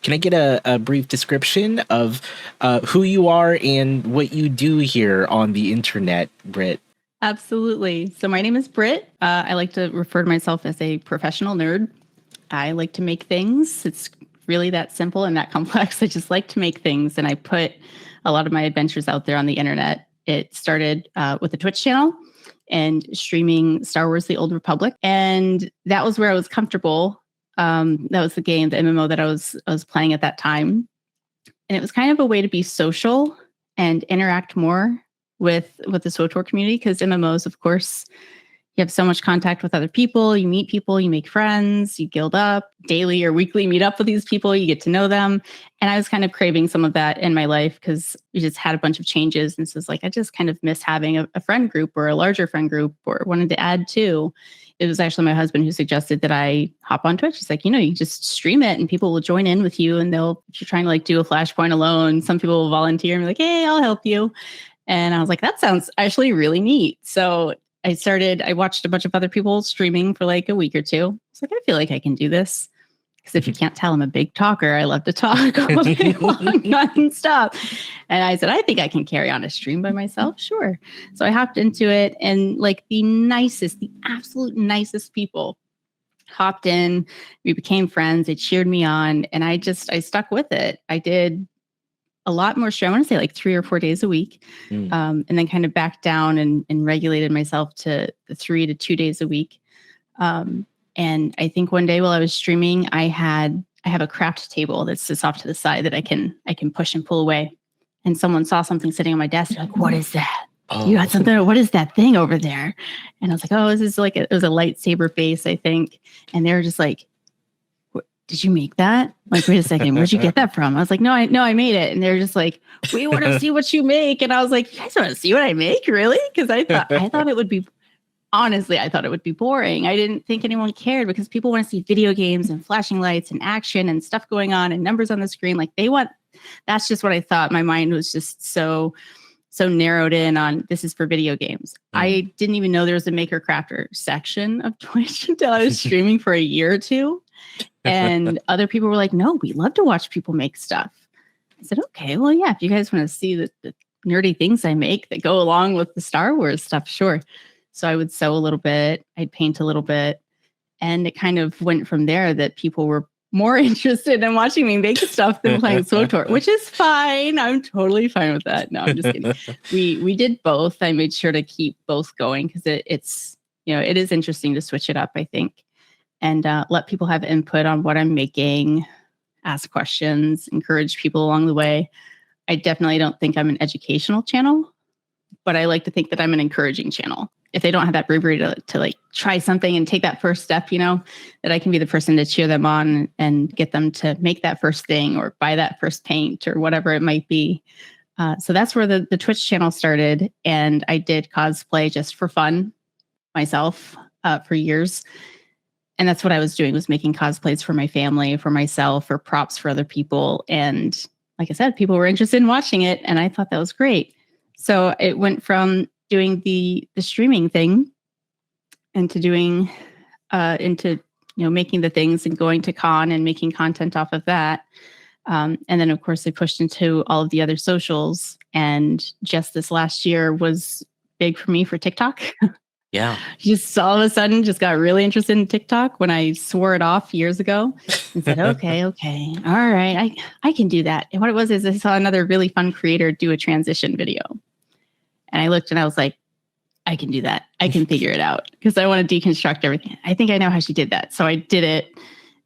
Can I get a brief description of who you are and what you do here on the internet, Britt? Absolutely. So my name is Britt. I like to refer to myself as a professional nerd. I like to make things. It's really that simple and that complex. I just like to make things, and I put a lot of my adventures out there on the internet. It started with a Twitch channel and streaming Star Wars: The Old Republic, and that was where I was comfortable. That was the game, the MMO that I was playing at that time, and it was kind of a way to be social and interact more with the SWTOR community, because MMOs, of course, you have so much contact with other people, you meet people, you make friends, you guild up daily or weekly, meet up with these people, you get to know them. And I was kind of craving some of that in my life because we just had a bunch of changes. And so it's like, I just kind of miss having a friend group or a larger friend group, or wanted to add to. It was actually my husband who suggested that I hop on Twitch. He's like, you just stream it and people will join in with you, and if you're trying to do a flashpoint alone, some people will volunteer and be like, hey, I'll help you. And I was like, that sounds actually really neat. So I watched a bunch of other people streaming for like a week or two. I was like, I feel like I can do this. Because if you can't tell, I'm a big talker. I love to talk all day long, nonstop. And I said, I think I can carry on a stream by myself. Sure. So I hopped into it, and the absolute nicest people hopped in. We became friends. They cheered me on. And I stuck with it. I did a lot more stream. I want to say like 3 or 4 days a week. And then kind of backed down and regulated myself to the 3 to 2 days a week. And I think one day while I was streaming, I have a craft table that sits off to the side that I can push and pull away. And someone saw something sitting on my desk. They're like, what is that? Oh. You got something? What is that thing over there? And I was like, oh, this is it was a lightsaber base, I think. And they were just like, did you make that? Like, wait a second, where'd you get that from? I was like, no, I made it. And they're just like, we want to see what you make. And I was like, you guys want to see what I make? Really? Because I thought it would be, honestly, I thought it would be boring. I didn't think anyone cared, because people want to see video games and flashing lights and action and stuff going on and numbers on the screen. That's just what I thought. My mind was just so narrowed in on, this is for video games. I didn't even know there was a maker crafter section of Twitch until I was streaming for a year or two. And other people were like, no, we love to watch people make stuff. I said, okay, well, yeah, if you guys want to see the nerdy things I make that go along with the Star Wars stuff, sure. So I would sew a little bit, I'd paint a little bit. And it kind of went from there that people were more interested in watching me make stuff than playing SWTOR, which is fine. I'm totally fine with that. No, I'm just kidding. We did both. I made sure to keep both going, because it's it is interesting to switch it up, I think, and let people have input on what I'm making, ask questions, encourage people along the way. I definitely don't think I'm an educational channel, but I like to think that I'm an encouraging channel. If they don't have that bravery to try something and take that first step, that I can be the person to cheer them on and get them to make that first thing or buy that first paint or whatever it might be. So that's where the Twitch channel started. And I did cosplay just for fun myself for years. And that's what I was doing, was making cosplays for my family, for myself, or props for other people. And like I said, people were interested in watching it, and I thought that was great. So it went from doing the streaming thing into doing into making the things and going to con and making content off of that. And then of course I pushed into all of the other socials, and just this last year was big for me for TikTok. Yeah. Just all of a sudden just got really interested in TikTok when I swore it off years ago and said, okay, all right, I can do that. And what it was is I saw another really fun creator do a transition video. And I looked and I was like, I can do that. I can figure it out, because I want to deconstruct everything. I think I know how she did that. So I did it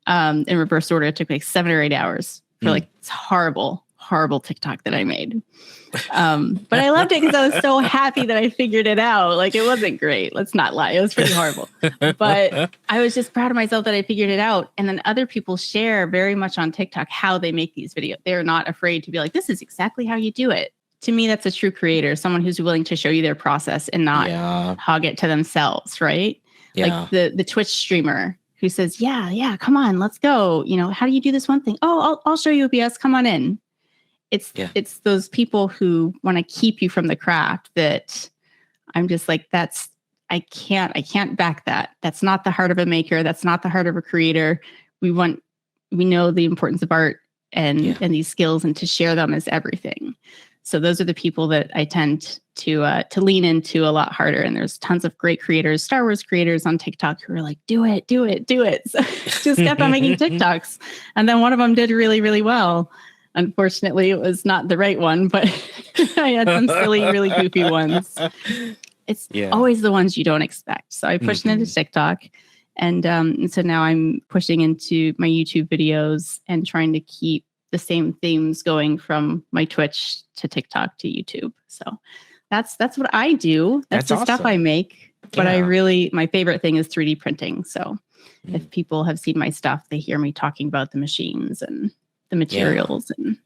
in reverse order. It took like 7 or 8 hours for this horrible TikTok that I made. But I loved it because I was so happy that I figured it out. Like, it wasn't great. Let's not lie. It was pretty horrible. But I was just proud of myself that I figured it out. And then other people share very much on TikTok how they make these videos. They're not afraid to be like, this is exactly how you do it. To me, that's a true creator, someone who's willing to show you their process and not hog it to themselves, right? Yeah. Like the Twitch streamer who says, yeah, come on, let's go. How do you do this one thing? Oh, I'll show you OBS. Come on in. It's those people who want to keep you from the craft that I'm just like, I can't back that. That's not the heart of a maker. That's not the heart of a creator. We know the importance of art and these skills and to share them is everything. So those are the people that I tend to lean into a lot harder. And there's tons of great creators, Star Wars creators on TikTok who are like, do it, do it, do it. So just kept on making TikToks. And then one of them did really, really well. Unfortunately, it was not the right one, but I had some silly, really goofy ones. It's always the ones you don't expect. So I pushed into TikTok. And so now I'm pushing into my YouTube videos and trying to keep the same themes going from my Twitch to TikTok to YouTube. So that's what I do. That's the stuff I make. But my favorite thing is 3D printing. So if people have seen my stuff, they hear me talking about the machines and the materials. And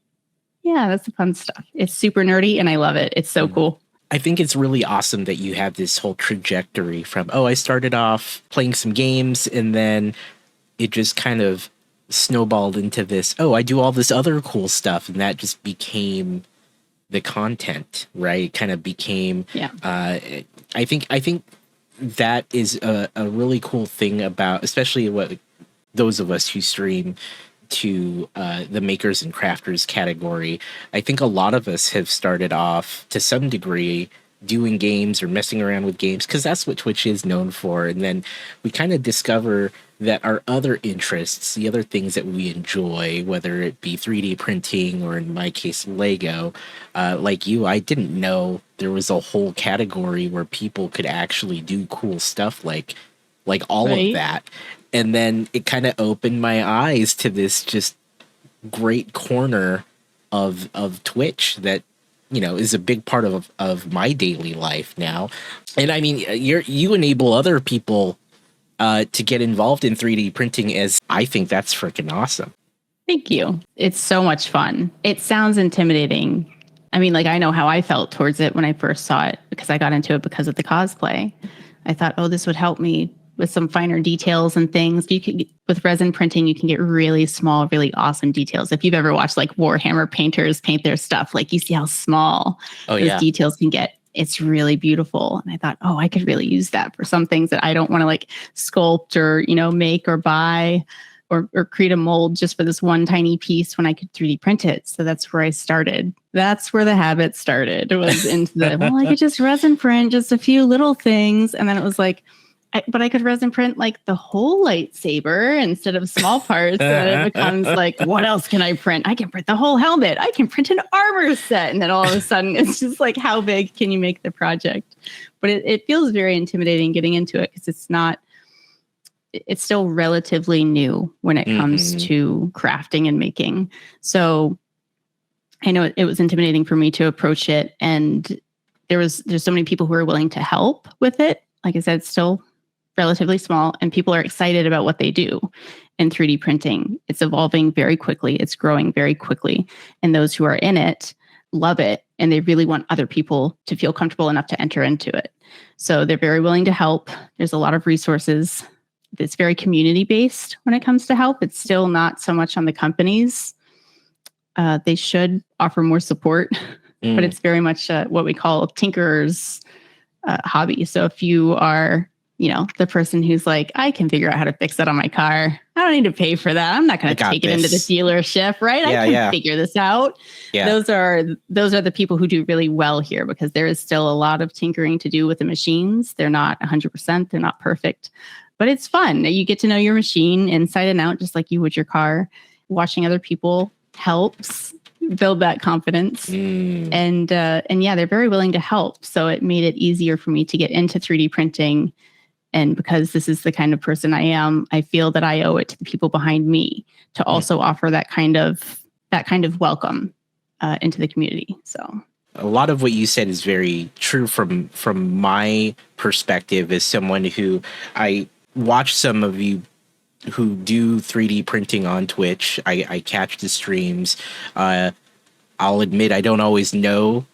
that's the fun stuff. It's super nerdy and I love it. It's so cool. I think it's really awesome that you have this whole trajectory from, I started off playing some games and then it just kind of snowballed into this, I do all this other cool stuff. And that just became the content, right? Kind of became, I think that is a really cool thing about, especially what those of us who stream to the makers and crafters category. I think a lot of us have started off to some degree doing games or messing around with games because that's what Twitch is known for. And then we kind of discover that our other interests, the other things that we enjoy, whether it be 3D printing or in my case, Lego, like you, I didn't know there was a whole category where people could actually do cool stuff like all of that. And then it kind of opened my eyes to this just great corner of Twitch that, is a big part of my daily life now. And I mean, you enable other people to get involved in 3D printing, as I think that's freaking awesome. Thank you. It's so much fun. It sounds intimidating. I mean, I know how I felt towards it when I first saw it because I got into it because of the cosplay. I thought, this would help me with some finer details and things. With resin printing, you can get really small, really awesome details. If you've ever watched Warhammer painters paint their stuff, you see how small those details can get. It's really beautiful. And I thought, I could really use that for some things that I don't want to sculpt or, make or buy or create a mold just for this one tiny piece when I could 3D print it. So that's where I started. That's where the habit started. It was into the, I could just resin print just a few little things. And then it was but I could resin print the whole lightsaber instead of small parts. And then it becomes what else can I print? I can print the whole helmet. I can print an armor set. And then all of a sudden it's just how big can you make the project? But it feels very intimidating getting into it because it's still relatively new when it comes to crafting and making. So I know it was intimidating for me to approach it. And there's so many people who are willing to help with it. Like I said, it's still relatively small and people are excited about what they do in 3D printing. It's evolving very quickly. It's growing very quickly. And those who are in it love it. And they really want other people to feel comfortable enough to enter into it. So they're very willing to help. There's a lot of resources. It's very community based when it comes to help. It's still not so much on the companies. They should offer more support, but it's very much what we call tinkerers hobby. So if you are the person who's I can figure out how to fix that on my car. I don't need to pay for that. I'm not going to take it into the dealership, right? I can figure this out. Yeah. Those are the people who do really well here because there is still a lot of tinkering to do with the machines. They're not 100%. They're not perfect, but it's fun. You get to know your machine inside and out, just like you would your car. Watching other people helps build that confidence. And they're very willing to help. So it made it easier for me to get into 3D printing. And because this is the kind of person I am, I feel that I owe it to the people behind me to also offer that kind of welcome into the community. So a lot of what you said is very true from my perspective as someone who I watch some of you who do 3D printing on Twitch. I catch the streams. I'll admit I don't always know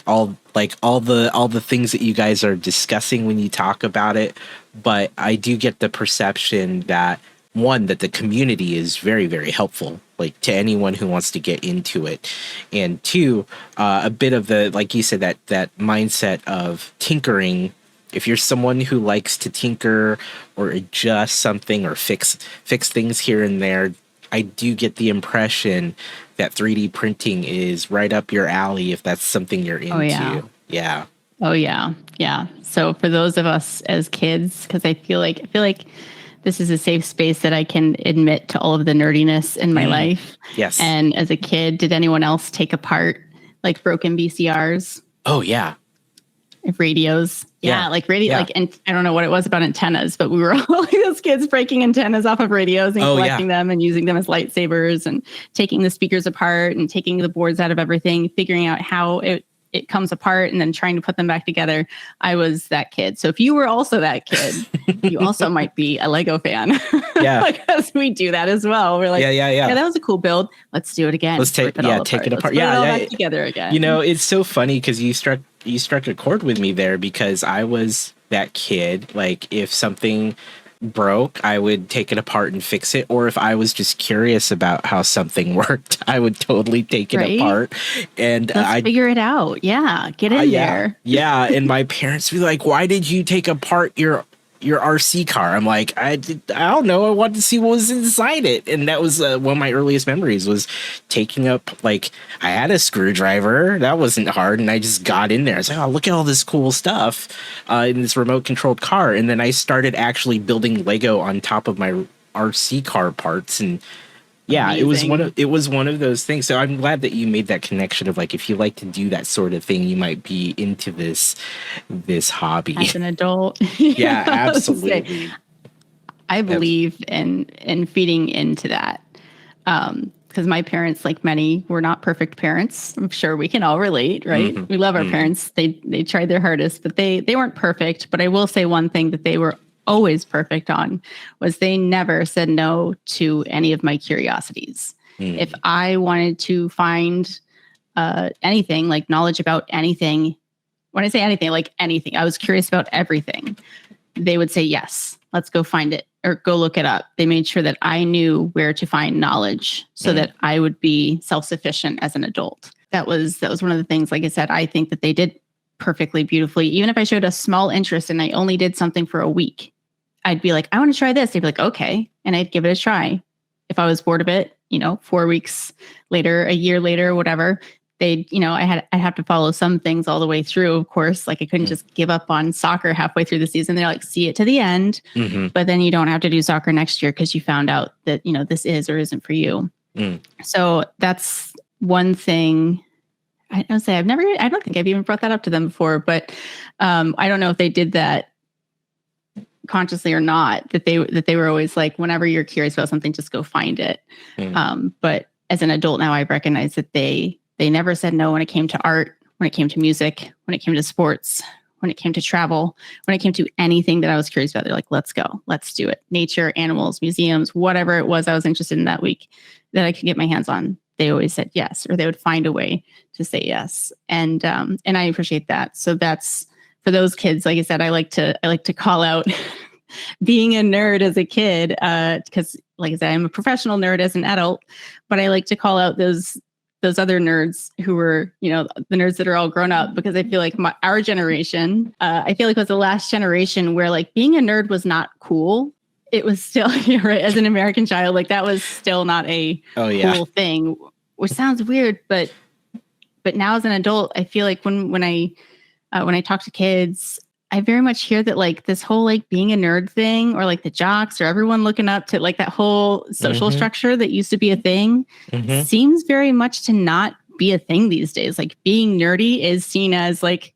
all the things that you guys are discussing when you talk about it, but I do get the perception that that the community is very, very helpful, to anyone who wants to get into it, and two, a bit of the, like you said, that mindset of tinkering. If you're someone who likes to tinker or adjust something or fix things here and there, I do get the impression that 3D printing is right up your alley if that's something you're into. Oh, yeah. Yeah. Oh, yeah. Yeah. So for those of us as kids, because I feel like this is a safe space that I can admit to all of the nerdiness in my life. Yes. And as a kid, did anyone else take apart like broken VCRs? Oh, yeah. Radios. Yeah, like radio, Yeah. like, and I don't know what it was about antennas, but we were all like those kids breaking antennas off of radios and collecting them and using them as lightsabers and taking the speakers apart and taking the boards out of everything, figuring out how it comes apart and then trying to put them back together. I was that kid. So if you were also that kid, you also might be a Lego fan. Yeah. Because we do that as well. We're like, yeah, that was a cool build. Let's do it again. Let's take it apart. Let's put it all back together again. You know, it's so funny because you struck a chord with me there, because I was that kid. Like, if something broke, I would take it apart and fix it. Or if I was just curious about how something worked, I would totally take it apart and I'd figure it out. Yeah. Get in there. Yeah. And my parents would be like, why did you take apart your RC car? I'm like, I don't know. I wanted to see what was inside it. And that was one of my earliest memories, was taking up, like, I had a screwdriver. That wasn't hard. And I just got in there. I was like, oh, look at all this cool stuff in this remote controlled car. And then I started actually building Lego on top of my RC car parts. And yeah, amazing. it was one of those things. So I'm glad that you made that connection of, like, if you like to do that sort of thing, you might be into this hobby as an adult. Yeah, absolutely. I believe in feeding into that. Because my parents, like many, were not perfect parents. I'm sure we can all relate, right? Mm-hmm. We love our parents. They tried their hardest, but they weren't perfect. But I will say one thing that they were always perfect on was they never said no to any of my curiosities. If I wanted to find anything, like knowledge about anything, when I say anything, like anything, I was curious about everything. They would say, yes, let's go find it or go look it up. They made sure that I knew where to find knowledge so that I would be self-sufficient as an adult. That was one of the things, like I said, I think that they did perfectly, beautifully. Even if I showed a small interest and I only did something for a week, I'd be like, I want to try this. They'd be like, okay. And I'd give it a try. If I was bored of it, 4 weeks later, a year later, whatever, I'd have to follow some things all the way through, of course. Like, I couldn't just give up on soccer halfway through the season. They're like, see it to the end, but then you don't have to do soccer next year because you found out that, this is or isn't for you. So that's one thing. I don't think I've even brought that up to them before, but I don't know if they did that consciously or not, that they were always like, whenever you're curious about something, just go find it. But as an adult now, I recognize that they never said no when it came to art, when it came to music, when it came to sports, when it came to travel, when it came to anything that I was curious about. They're like, let's go, let's do it. Nature, animals, museums, whatever it was I was interested in that week that I could get my hands on. They always said yes, or they would find a way to say yes. And I appreciate that. So that's, for those kids, like I said, I like to call out being a nerd as a kid, because, like I said, I'm a professional nerd as an adult, but I like to call out those other nerds who were, the nerds that are all grown up, because I feel like our generation, I feel like was the last generation where, like, being a nerd was not cool. It was still, right, as an American child, like, that was still not a cool thing, which sounds weird, but now as an adult, I feel like when I talk to kids, I very much hear that, like, this whole, like, being a nerd thing, or like the jocks, or everyone looking up to, like, that whole social structure that used to be a thing, seems very much to not be a thing these days. Like, being nerdy is seen as, like,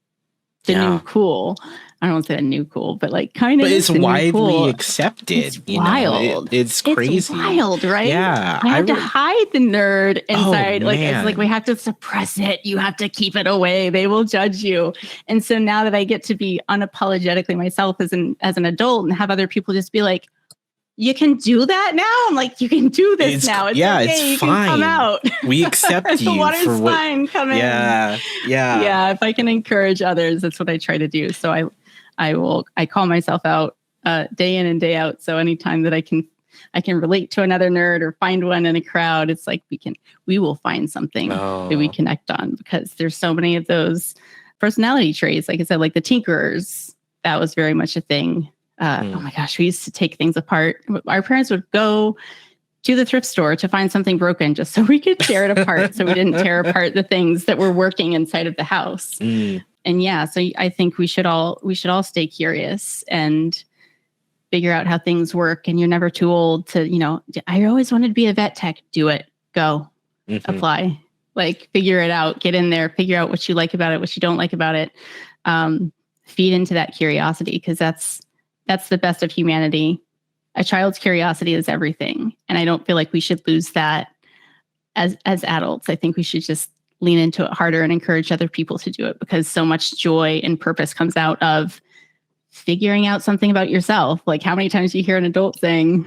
the new cool. I don't want to say a new cool, but, like, kind of. But it's widely accepted. It's wild. It's crazy. It's wild, right? Yeah. I have to hide the nerd inside. Man. It's like we have to suppress it. You have to keep it away. They will judge you. And so now that I get to be unapologetically myself as an adult, and have other people just be like, you can do that now? I'm like, you can do this now. It's okay. It's you fine. Can come out. We accept you. The water's for what, fine. Come in. Yeah. If I can encourage others, that's what I try to do. So I call myself out day in and day out. So anytime that I can relate to another nerd or find one in a crowd, it's like we will find something that we connect on, because there's so many of those personality traits. Like I said, like the tinkerers, that was very much a thing. Oh my gosh, we used to take things apart. Our parents would go to the thrift store to find something broken just so we could tear it apart, so we didn't tear apart the things that were working inside of the house. And yeah, so I think we should all stay curious and figure out how things work. And you're never too old to, I always wanted to be a vet tech. Do it. Go. Apply. Like, figure it out. Get in there. Figure out what you like about it, what you don't like about it. Feed into that curiosity, because that's the best of humanity. A child's curiosity is everything. And I don't feel like we should lose that as adults. I think we should just lean into it harder and encourage other people to do it, because so much joy and purpose comes out of figuring out something about yourself. Like, how many times you hear an adult saying,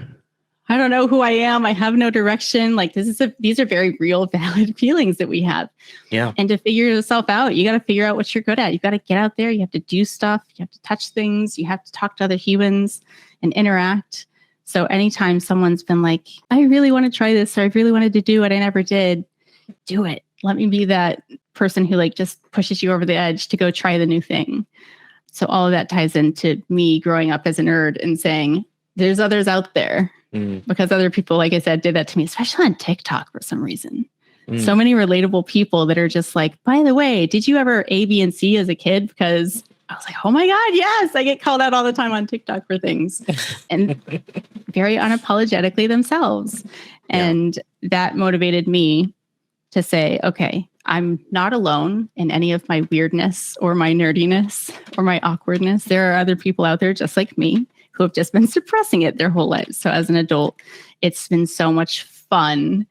I don't know who I am. I have no direction. Like, these are very real, valid feelings that we have. Yeah. And to figure yourself out, you got to figure out what you're good at. You got to get out there. You have to do stuff. You have to touch things. You have to talk to other humans and interact. So anytime someone's been like, I really want to try this, or I really wanted to do what I never did, do it. Let me be that person who like just pushes you over the edge to go try the new thing. So all of that ties into me growing up as a nerd and saying, there's others out there. Because other people, like I said, did that to me, especially on TikTok for some reason. So many relatable people that are just like, by the way, did you ever A, B, and C as a kid? Because I was like, oh my God, yes, I get called out all the time on TikTok for things. And very unapologetically themselves. And that motivated me to say, okay, I'm not alone in any of my weirdness or my nerdiness or my awkwardness. There are other people out there just like me who have just been suppressing it their whole lives. So as an adult, it's been so much fun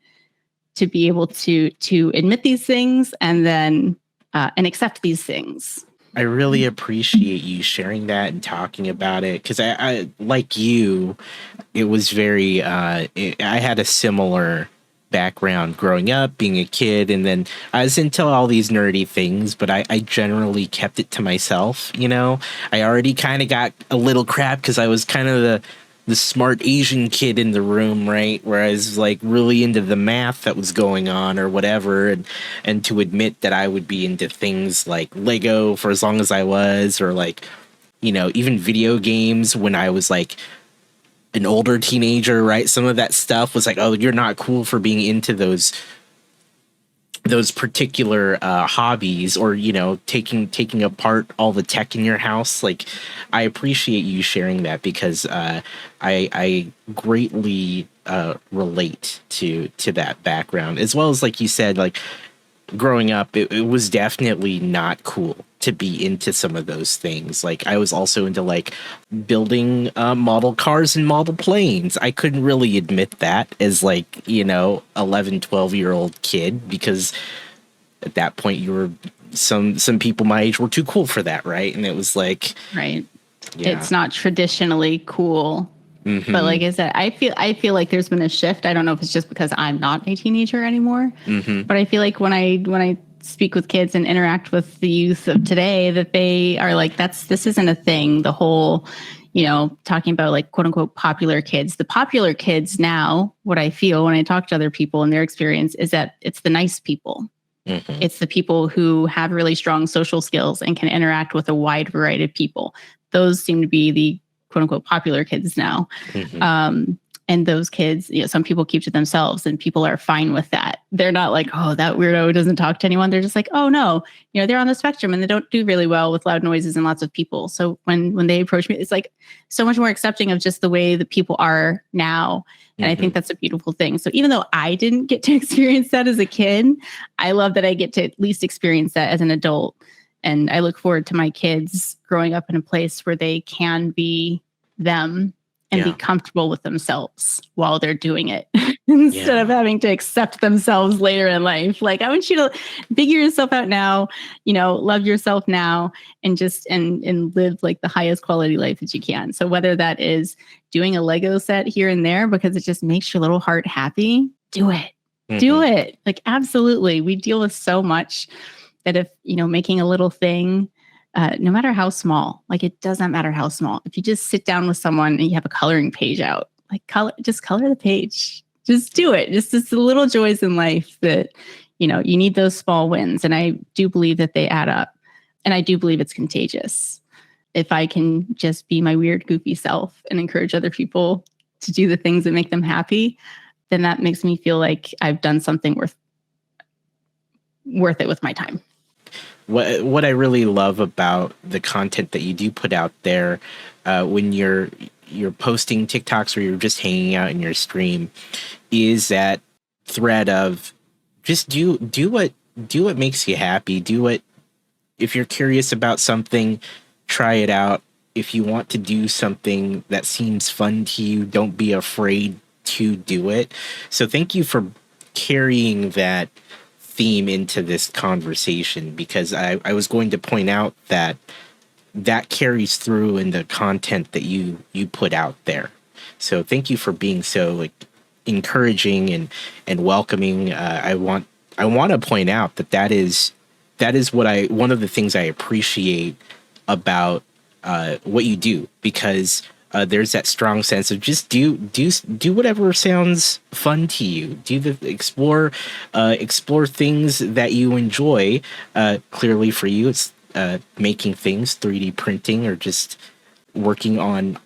to be able to admit these things and then and accept these things. I really appreciate you sharing that and talking about it, because I like you, it was very I had a similar background growing up, being a kid, and then I was into all these nerdy things, but I generally kept it to myself. I already kind of got a little crap because I was kind of the smart Asian kid in the room, right? Where I was like really into the math that was going on or whatever. And to admit that I would be into things like Lego for as long as I was, or like, even video games when I was like an older teenager, right? Some of that stuff was like, oh, you're not cool for being into those particular hobbies, or taking apart all the tech in your house. Like, I appreciate you sharing that, because I greatly relate to that background, as well as, like you said, like growing up, it was definitely not cool to be into some of those things. Like, I was also into like building model cars and model planes. I couldn't really admit that as like 11, 12-year-old kid, because at that point you were some people my age were too cool for that, right? And it was like, right, it's not traditionally cool. But like I said, I feel like there's been a shift. I don't know if it's just because I'm not a teenager anymore, but I feel like when I speak with kids and interact with the youth of today, that they are like, this isn't a thing. The whole, talking about like quote unquote popular kids. The popular kids now, what I feel when I talk to other people and their experience is that it's the nice people. It's the people who have really strong social skills and can interact with a wide variety of people. Those seem to be the quote unquote popular kids now. And those kids, some people keep to themselves, and people are fine with that. They're not like, oh, that weirdo doesn't talk to anyone. They're just like, oh no, they're on the spectrum and they don't do really well with loud noises and lots of people. So when they approach me, it's like so much more accepting of just the way that people are now. And I think that's a beautiful thing. So even though I didn't get to experience that as a kid, I love that I get to at least experience that as an adult. And I look forward to my kids growing up in a place where they can be them and be comfortable with themselves while they're doing it instead of having to accept themselves later in life. Like, I want you to figure yourself out now, love yourself now, and just and live like the highest quality life that you can. So whether that is doing a Lego set here and there because it just makes your little heart happy, do it. Do it. Like, absolutely. We deal with so much that if, making a little thing, no matter how small, like it doesn't matter how small. If you just sit down with someone and you have a coloring page out, like just color the page, just do it. Just the little joys in life that, you need those small wins. And I do believe that they add up, and I do believe it's contagious. If I can just be my weird, goofy self and encourage other people to do the things that make them happy, then that makes me feel like I've done something worth it with my time. What I really love about the content that you do put out there, when you're posting TikToks or you're just hanging out in your stream, is that thread of just do what makes you happy. If you're curious about something, try it out. If you want to do something that seems fun to you, don't be afraid to do it. So thank you for carrying that theme into this conversation, because I was going to point out that carries through in the content that you put out there. So thank you for being so like encouraging and welcoming. I want to point out that is one of the things I appreciate about what you do, because there's that strong sense of just do whatever sounds fun to you. Explore things that you enjoy. Clearly for you, it's making things, 3D printing, or just working on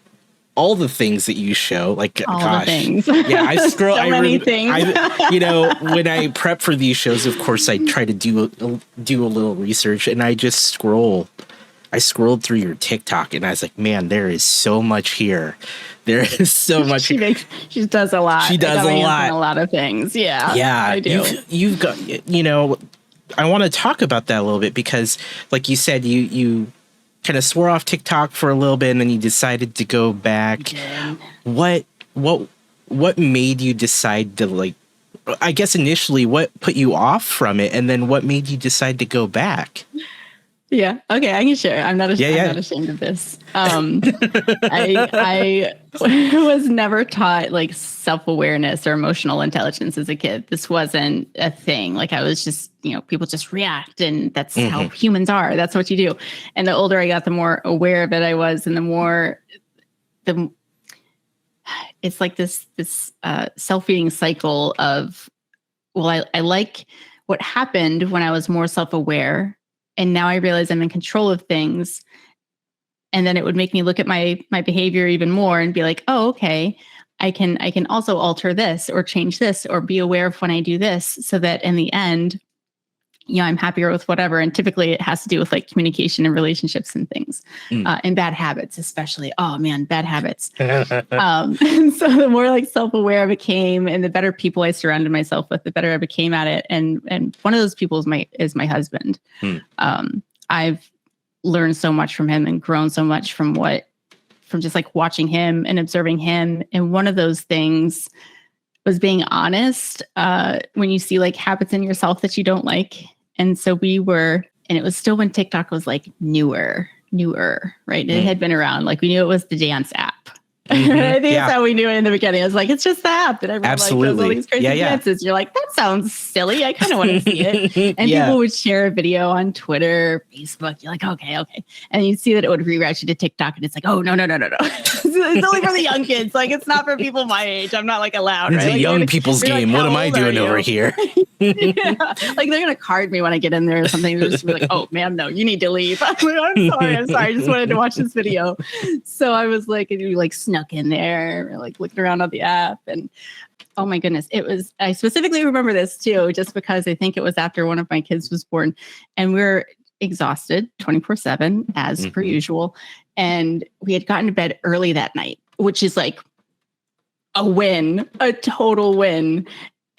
all the things that you show. Like, all gosh, the things. Yeah, I scroll. So many things. When I prep for these shows, of course, I try to do a little research, and I just scroll. I scrolled through your TikTok and I was like, man, there is so much here. There is so much. She does a lot. She does a lot of things. Yeah. Yeah. I do. You've got, I want to talk about that a little bit, because like you said, you kind of swore off TikTok for a little bit and then you decided to go back. What made you decide to, like, I guess initially what put you off from it, and then what made you decide to go back? Yeah. Okay. I can share. I'm not ashamed of this. I was never taught like self-awareness or emotional intelligence as a kid. This wasn't a thing. Like, I was just, people just react, and that's how humans are. That's what you do. And the older I got, the more aware of it I was, and it's like this self-feeding cycle of, well, I like what happened when I was more self-aware. And now I realize I'm in control of things. And then it would make me look at my behavior even more and be like, oh, okay, I can also alter this or change this or be aware of when I do this, so that in the end, I'm happier with whatever. And typically it has to do with like communication and relationships and things, and bad habits, especially. Oh man, bad habits. And so the more like self-aware I became, and the better people I surrounded myself with, the better I became at it. And one of those people is my husband. I've learned so much from him and grown so much from just like watching him and observing him. And one of those things was being honest when you see like habits in yourself that you don't like. And so and it was still when TikTok was like newer, right? It had been around. Like, we knew it was the dance app. I think that's how we knew it in the beginning. It was like, it's just the app that everyone like does all these crazy dances. You're like, that sounds silly. I kind of want to see it. And people would share a video on Twitter, Facebook. You're like, okay. And you'd see that it would reroute you to TikTok, and it's like, oh, no. It's only for the young kids. Like, it's not for people my age. I'm not like allowed. It's right? a Like, young people's game. Like, what am I doing over here? Yeah. Like, they're gonna card me when I get in there or something. They're just be like, oh ma'am, no, you need to leave. I'm sorry. I just wanted to watch this video. So I was like, and you like snuck in there, or like looking around on the app, and oh my goodness, I specifically remember this too, just because I think it was after one of my kids was born, and we were exhausted 24/7 as per usual. And we had gotten to bed early that night, which is like a total win.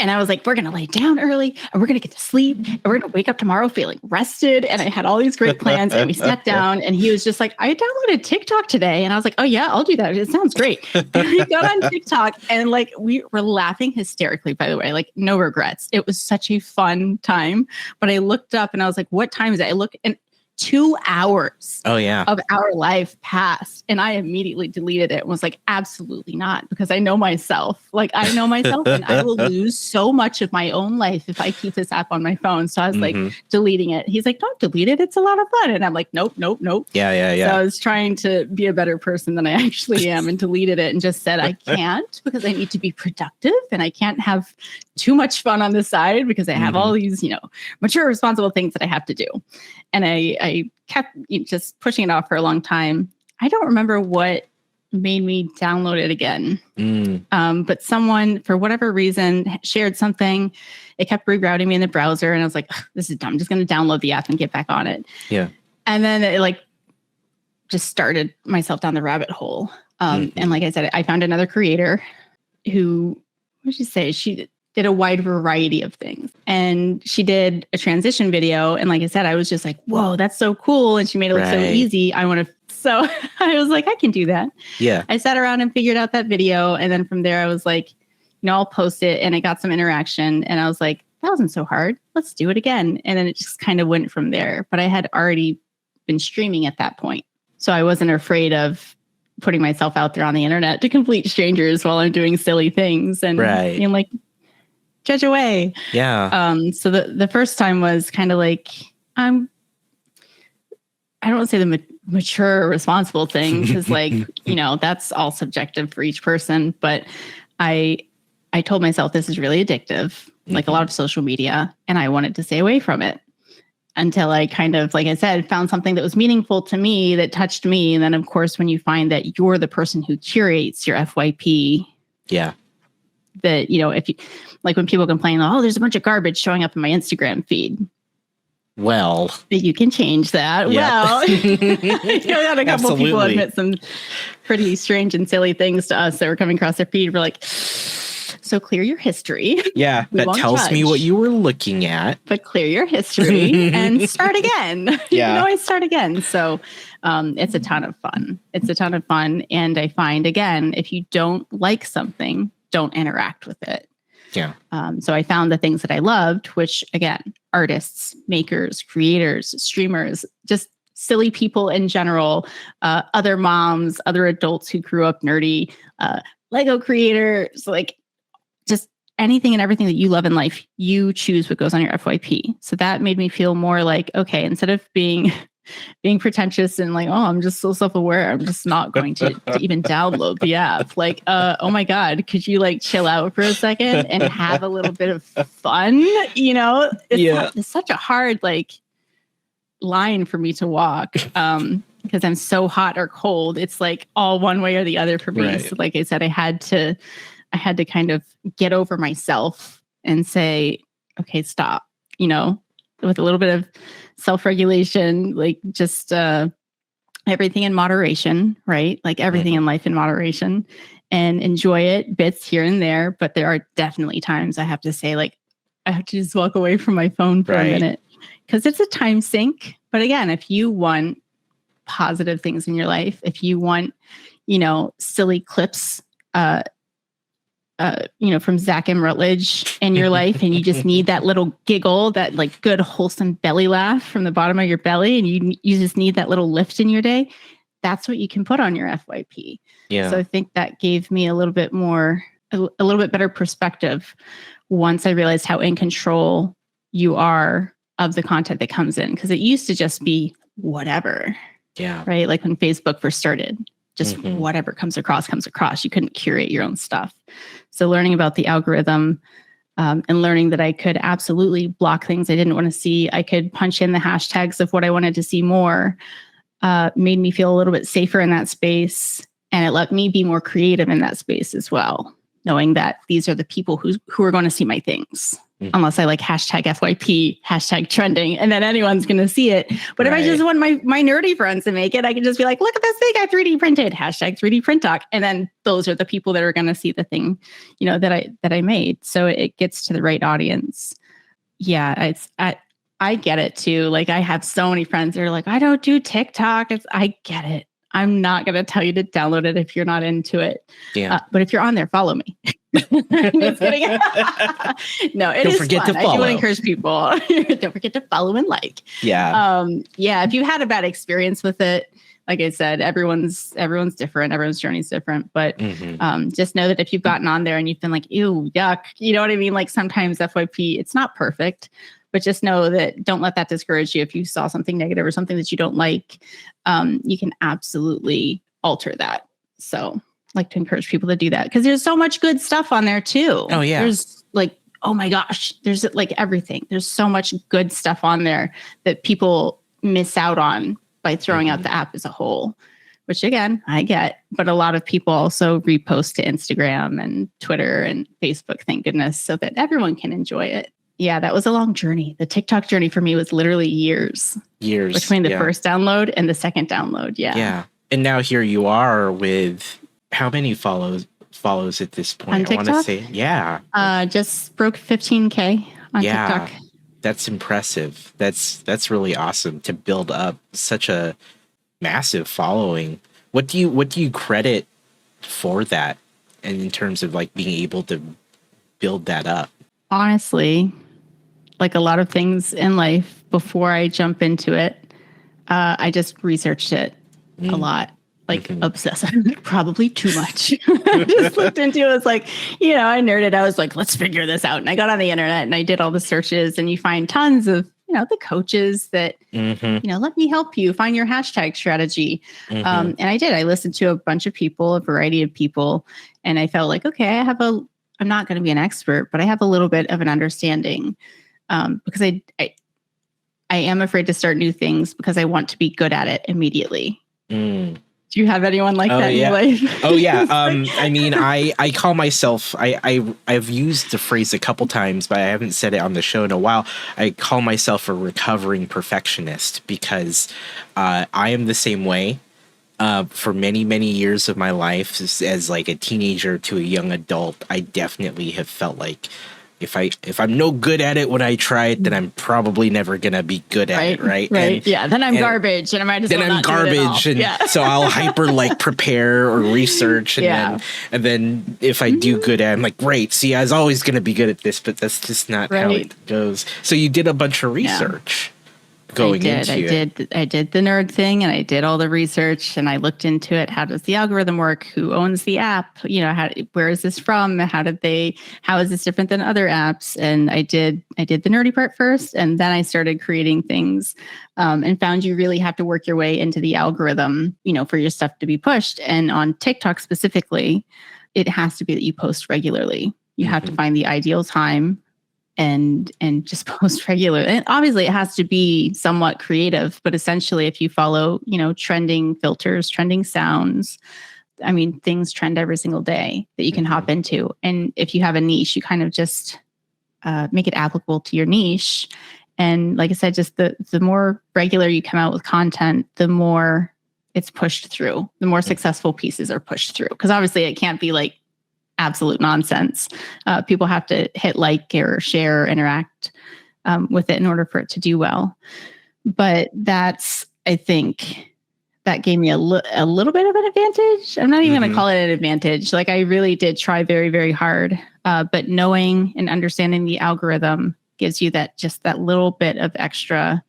And I was like, we're going to lay down early, and we're going to get to sleep, and we're going to wake up tomorrow feeling rested. And I had all these great plans, and we sat down, and he was just like, I downloaded TikTok today. And I was like, oh yeah, I'll do that. It sounds great. And we got on TikTok, and like, we were laughing hysterically, by the way, like no regrets. It was such a fun time. But I looked up and I was like, what time is it? I look, and 2 hours of our life passed, and I immediately deleted it and was like, absolutely not, because I know myself. Like, I know myself, and I will lose so much of my own life if I keep this app on my phone. So I was like, deleting it. He's like, don't delete it. It's a lot of fun. And I'm like, nope. Yeah. So I was trying to be a better person than I actually am, and deleted it and just said, I can't, because I need to be productive, and I can't have too much fun on the side, because I have all these, mature, responsible things that I have to do. And I kept just pushing it off for a long time. I don't remember what made me download it again. Mm. But someone, for whatever reason, shared something. It kept rerouting me in the browser, and I was like, "This is dumb. I'm just going to download the app and get back on it." Yeah. And then it like just started myself down the rabbit hole. And like I said, I found another creator who, what did she say? She did a wide variety of things, and she did a transition video. And like I said, I was just like, "Whoa, that's so cool!" And she made it look so easy. I want to. So I was like, I can do that. Yeah. I sat around and figured out that video. And then from there, I was like, I'll post it. And I got some interaction. And I was like, that wasn't so hard. Let's do it again. And then it just kind of went from there. But I had already been streaming at that point. So I wasn't afraid of putting myself out there on the internet to complete strangers while I'm doing silly things. And being like, judge away. Yeah. So the first time was kind of like, I don't want to say the mature, responsible thing, because like, that's all subjective for each person. But I told myself this is really addictive, like a lot of social media, and I wanted to stay away from it until I kind of, like I said, found something that was meaningful to me, that touched me. And then of course, when you find that you're the person who curates your FYP, yeah, that, if you, like when people complain, oh, there's a bunch of garbage showing up in my Instagram feed. Well, you can change that. Yeah. Well, had a couple people admit some pretty strange and silly things to us that were coming across their feed. We're like, so clear your history. Yeah, that tells me what you were looking at. But clear your history and start again. You can always start again. So it's a ton of fun. It's a ton of fun. And I find, again, if you don't like something, don't interact with it. Yeah. So I found the things that I loved, which again, artists, makers, creators, streamers, just silly people in general, other moms, other adults who grew up nerdy, Lego creators, like just anything and everything that you love in life, you choose what goes on your FYP. So that made me feel more like, okay, instead of being pretentious and like, oh, I'm just so self-aware, I'm just not going to even download the app. Like, oh my God, could you like chill out for a second and have a little bit of fun? It's such a hard like line for me to walk because I'm so hot or cold. It's like all one way or the other for me. Right. So like I said, I had to kind of get over myself and say, okay, stop, with a little bit of self-regulation, like just everything in moderation, right? Like everything in life in moderation, and enjoy it bits here and there. But there are definitely times I have to say, like, I have to just walk away from my phone for a minute because it's a time sink. But again, if you want positive things in your life, if you want, silly clips, from Zach and Rutledge in your life, and you just need that little giggle, that like good wholesome belly laugh from the bottom of your belly, and you just need that little lift in your day, that's what you can put on your FYP. Yeah. So I think that gave me a little bit better perspective once I realized how in control you are of the content that comes in, because it used to just be whatever. Yeah. Right. Like when Facebook first started. Just whatever comes across. You couldn't curate your own stuff. So learning about the algorithm and learning that I could absolutely block things I didn't want to see. I could punch in the hashtags of what I wanted to see more, made me feel a little bit safer in that space. And it let me be more creative in that space as well, knowing that these are the people who are going to see my things. Unless I like hashtag FYP, hashtag trending, and then anyone's going to see it. But if I just want my nerdy friends to make it, I can just be like, look at this thing I 3D printed, hashtag 3D print talk. And then those are the people that are going to see the thing, that I made. So it gets to the right audience. Yeah, I get it too. Like I have so many friends that are like, I don't do TikTok. I get it. I'm not going to tell you to download it if you're not into it. Yeah. But if you're on there, follow me. Just kidding. No, it is fun. I do want to encourage people. Don't forget to follow and like. Yeah. If you had a bad experience with it, like I said, everyone's different. Everyone's journey is different. But just know that if you've gotten on there and you've been like, ew, yuck, you know what I mean? Like sometimes FYP, it's not perfect. But just know that don't let that discourage you. If you saw something negative or something that you don't like, you can absolutely alter that. So I like to encourage people to do that because there's so much good stuff on there too. Oh yeah. There's like, oh my gosh, there's like everything. There's so much good stuff on there that people miss out on by throwing out the app as a whole. which again, I get, but a lot of people also repost to Instagram and Twitter and Facebook, thank goodness, so that everyone can enjoy it. Yeah, that was a long journey. The TikTok journey for me was literally years between the first download and the second download. Yeah. And now here you are with how many follows at this point? On TikTok? I want to say, yeah. Just broke 15K on TikTok. That's impressive. That's really awesome to build up such a massive following. What do you credit for that? And in terms of like being able to build that up? Honestly, like a lot of things in life, before I jump into it, I just researched it a lot, like obsessive, probably too much. I just looked into it. It was like, I nerded. I was like, let's figure this out. And I got on the internet and I did all the searches, and you find tons of, the coaches that, let me help you find your hashtag strategy. And I did. I listened to a bunch of people, a variety of people, and I felt like, okay, I'm not going to be an expert, but I have a little bit of an understanding. Because I am afraid to start new things because I want to be good at it immediately. Do you have anyone like that in your life? Oh yeah. I mean, I call myself, I've used the phrase a couple times, but I haven't said it on the show in a while. I call myself a recovering perfectionist because I am the same way. For many, many years of my life, as like a teenager to a young adult, I definitely have felt like if I'm no good at it when I try it, then I'm probably never gonna be good at it, right? Right. Then I'm garbage, and I might as well not do it at all. And so I'll hyper like prepare or research, and then if I do good at it, I'm like, great. See, I was always gonna be good at this, but that's just not how it goes. So you did a bunch of research. I did the nerd thing, and I did all the research, and I looked into it. How does the algorithm work? Who owns the app? Where is this from? How is this different than other apps? And I did the nerdy part first, and then I started creating things, and found you really have to work your way into the algorithm, for your stuff to be pushed. And on TikTok specifically, it has to be that you post regularly. You have to find the ideal time and just post regularly. And obviously it has to be somewhat creative, but essentially if you follow, trending filters, trending sounds, things trend every single day that you can hop into. And if you have a niche, you kind of just make it applicable to your niche. And like I said, just the more regular you come out with content, the more it's pushed through, the more successful pieces are pushed through. Because obviously it can't be like absolute nonsense. People have to hit like or share or interact with it in order for it to do well. But I think that gave me a little bit of an advantage. I'm not even going to call it an advantage. Like I really did try very, very hard. But knowing and understanding the algorithm gives you that little bit of extra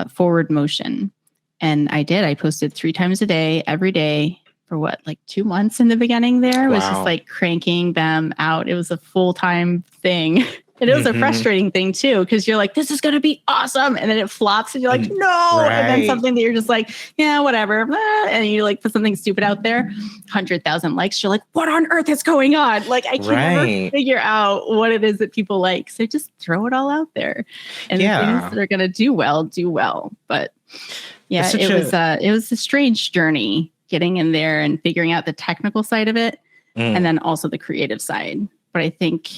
forward motion. And I posted 3 times a day, every day, for 2 months in the beginning there. It was just like cranking them out. It was a full-time thing. And it was a frustrating thing too, because you're like, this is going to be awesome. And then it flops and you're like, no. Right. And then something that you're just like, yeah, whatever. And you like put something stupid out there, 100,000 likes. You're like, what on earth is going on? Like, I can never figure out what it is that people like. So just throw it all out there. And the things that are going to do well. But yeah, it was a strange journey getting in there and figuring out the technical side of it, and then also the creative side. But I think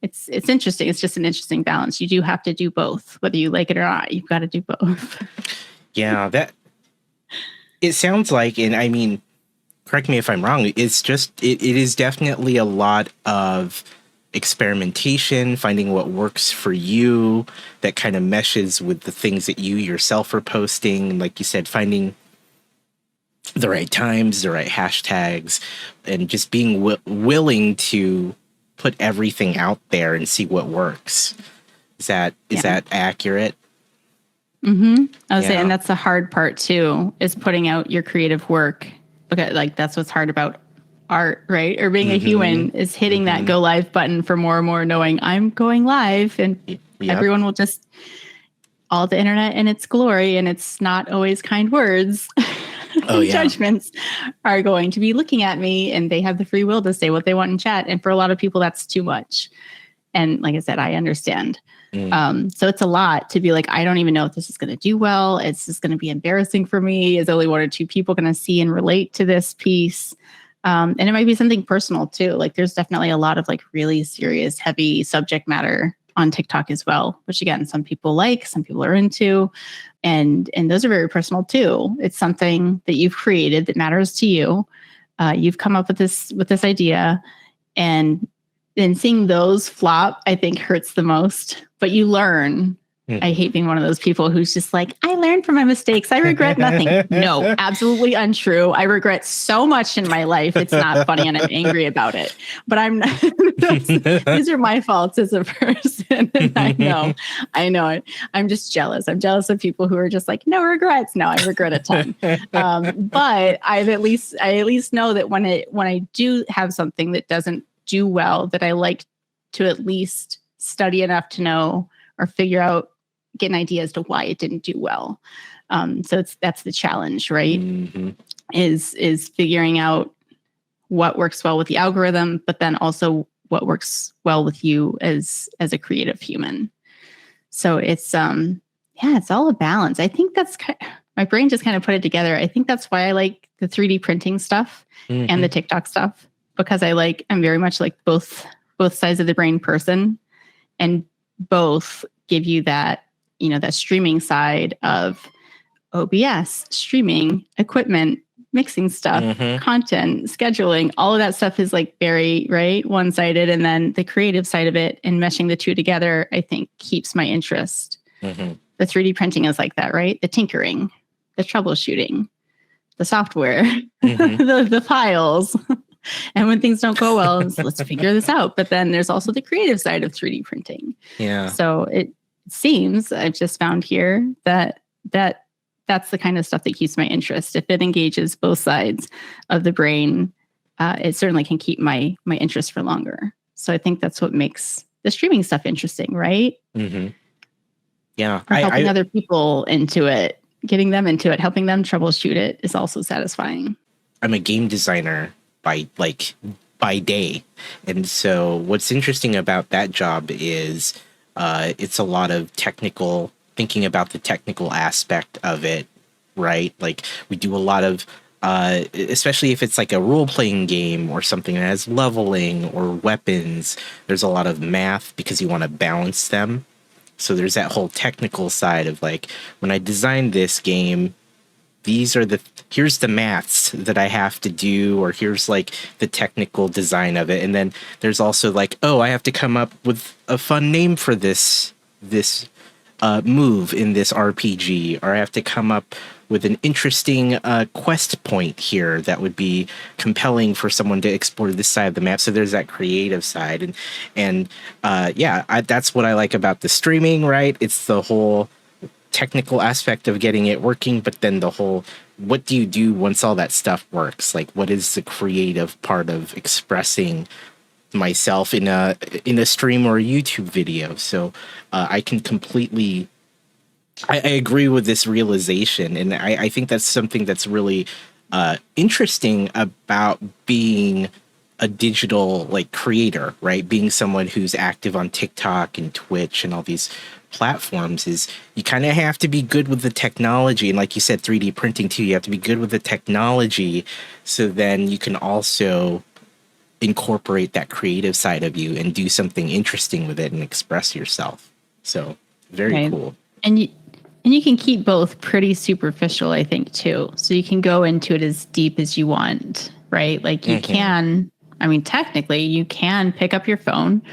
it's interesting. It's just an interesting balance. You do have to do both, whether you like it or not. You've got to do both. Yeah, it sounds like, and correct me if I'm wrong. It's just it is definitely a lot of experimentation, finding what works for you that kind of meshes with the things that you yourself are posting. Like you said, finding the right times, the right hashtags, and just being willing to put everything out there and see what works. Is that accurate? I would say, and that's the hard part too, is putting out your creative work. Okay, like that's what's hard about art, right? Or being a human is hitting that go live button for more and more, knowing I'm going live, and everyone will just all the internet in its glory, and it's not always kind words. Judgments are going to be looking at me, and they have the free will to say what they want in chat. And for a lot of people, that's too much. And like I said, I understand. So it's a lot to be like, I don't even know if this is going to do well. It's just going to be embarrassing for me. Is only one or two people going to see and relate to this piece? And it might be something personal too. Like there's definitely a lot of like really serious, heavy subject matter on TikTok as well, which again, some people like, some people are into, and those are very personal too. It's something that you've created that matters to you. You've come up with this idea, and then seeing those flop, I think hurts the most, but you learn. I hate being one of those people who's just like, I learned from my mistakes. I regret nothing. No, absolutely untrue. I regret so much in my life. It's not funny and I'm angry about it. But I'm not, these are my faults as a person. And I know it. I'm just jealous. I'm jealous of people who are just like, no regrets. No, I regret a ton. But I at least know that when I do have something that doesn't do well, that I like to at least study enough to know or figure out, get an idea as to why it didn't do well. So that's the challenge, right? Is figuring out what works well with the algorithm, but then also what works well with you as a creative human. So it's it's all a balance. I think that's my brain just kind of put it together. I think that's why I like the 3D printing stuff and the TikTok stuff, because I'm very much like both sides of the brain person, and both give you that, that streaming side of OBS, streaming, equipment, mixing stuff, content, scheduling, all of that stuff is like very, right, one-sided. And then the creative side of it and meshing the two together, I think keeps my interest. The 3D printing is like that, right? The tinkering, the troubleshooting, the software, the files. And when things don't go well, let's figure this out. But then there's also the creative side of 3D printing. Yeah. So it seems, I've just found here that that's the kind of stuff that keeps my interest. If it engages both sides of the brain, it certainly can keep my interest for longer. So I think that's what makes the streaming stuff interesting, right? Yeah. Or helping other people into it, getting them into it, helping them troubleshoot it is also satisfying. I'm a game designer by day. And so what's interesting about that job is it's a lot of thinking about the technical aspect of it, right? Like we do a lot of, especially if it's like a role-playing game or something that has leveling or weapons, there's a lot of math because you want to balance them. So there's that whole technical side of like, when I designed this game, here's the maths that I have to do, or here's like the technical design of it. And then there's also like, I have to come up with a fun name for this move in this RPG, or I have to come up with an interesting quest point here that would be compelling for someone to explore this side of the map. So there's that creative side. And that's what I like about the streaming, right? It's the whole technical aspect of getting it working, but then the whole, what do you do once all that stuff works? Like, what is the creative part of expressing myself in a stream or a YouTube video? So I can completely, I agree with this realization, and I think that's something that's really interesting about being a digital creator, right? Being someone who's active on TikTok and Twitch and all these platforms, is you kind of have to be good with the technology, and like you said, 3D printing too, you have to be good with the technology, so then you can also incorporate that creative side of you and do something interesting with it and express yourself. So very cool. And you can keep both pretty superficial, I think, too. So you can go into it as deep as you want, right? Like you can, technically you can pick up your phone,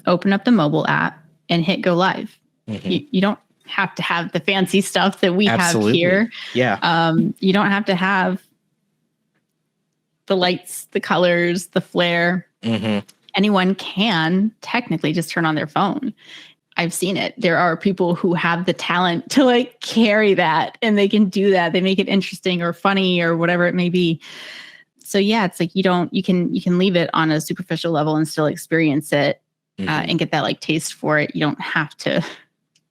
open up the mobile app, and hit go live. You don't have to have the fancy stuff that we have here. Yeah. You don't have to have the lights, the colors, the flair. Anyone can technically just turn on their phone. I've seen it. There are people who have the talent to carry that, and they can do that. They make it interesting or funny or whatever it may be. So yeah, it's like you can leave it on a superficial level and still experience it and get that taste for it. You don't have to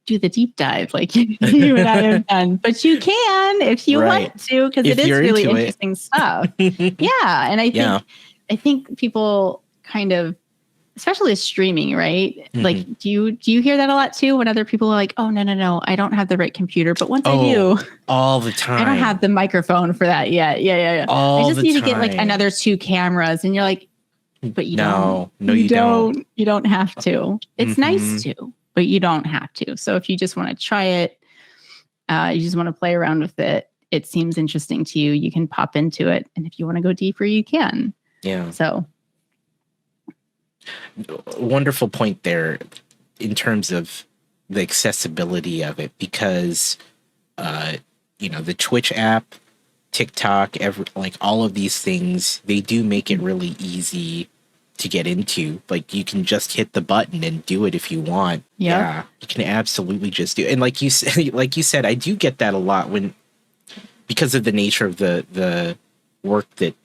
do the deep dive like you and I have done, but you can if you want to, because it is really interesting stuff. Yeah, and I think people kind of especially streaming, right? Mhm. Like, do you hear that a lot too when other people are like, oh, no, I don't have the right computer. But once I do, all the time. I don't have the microphone for that yet. Yeah. All I just the need to get like time. another 2 cameras. And you're like, but you don't. No, you don't. You don't have to. It's nice Mhm. to, but you don't have to. So if you just want to try it, you just want to play around with it, it seems interesting to you, you can pop into it. And if you want to go deeper, you can. Yeah. So wonderful point there in terms of the accessibility of it, because the Twitch app, TikTok, like all of these things, they do make it really easy to get into. Like you can just hit the button and do it if you want. Yep. Yeah, you can absolutely just do it. And like you said, I do get that a lot because of the nature of the work that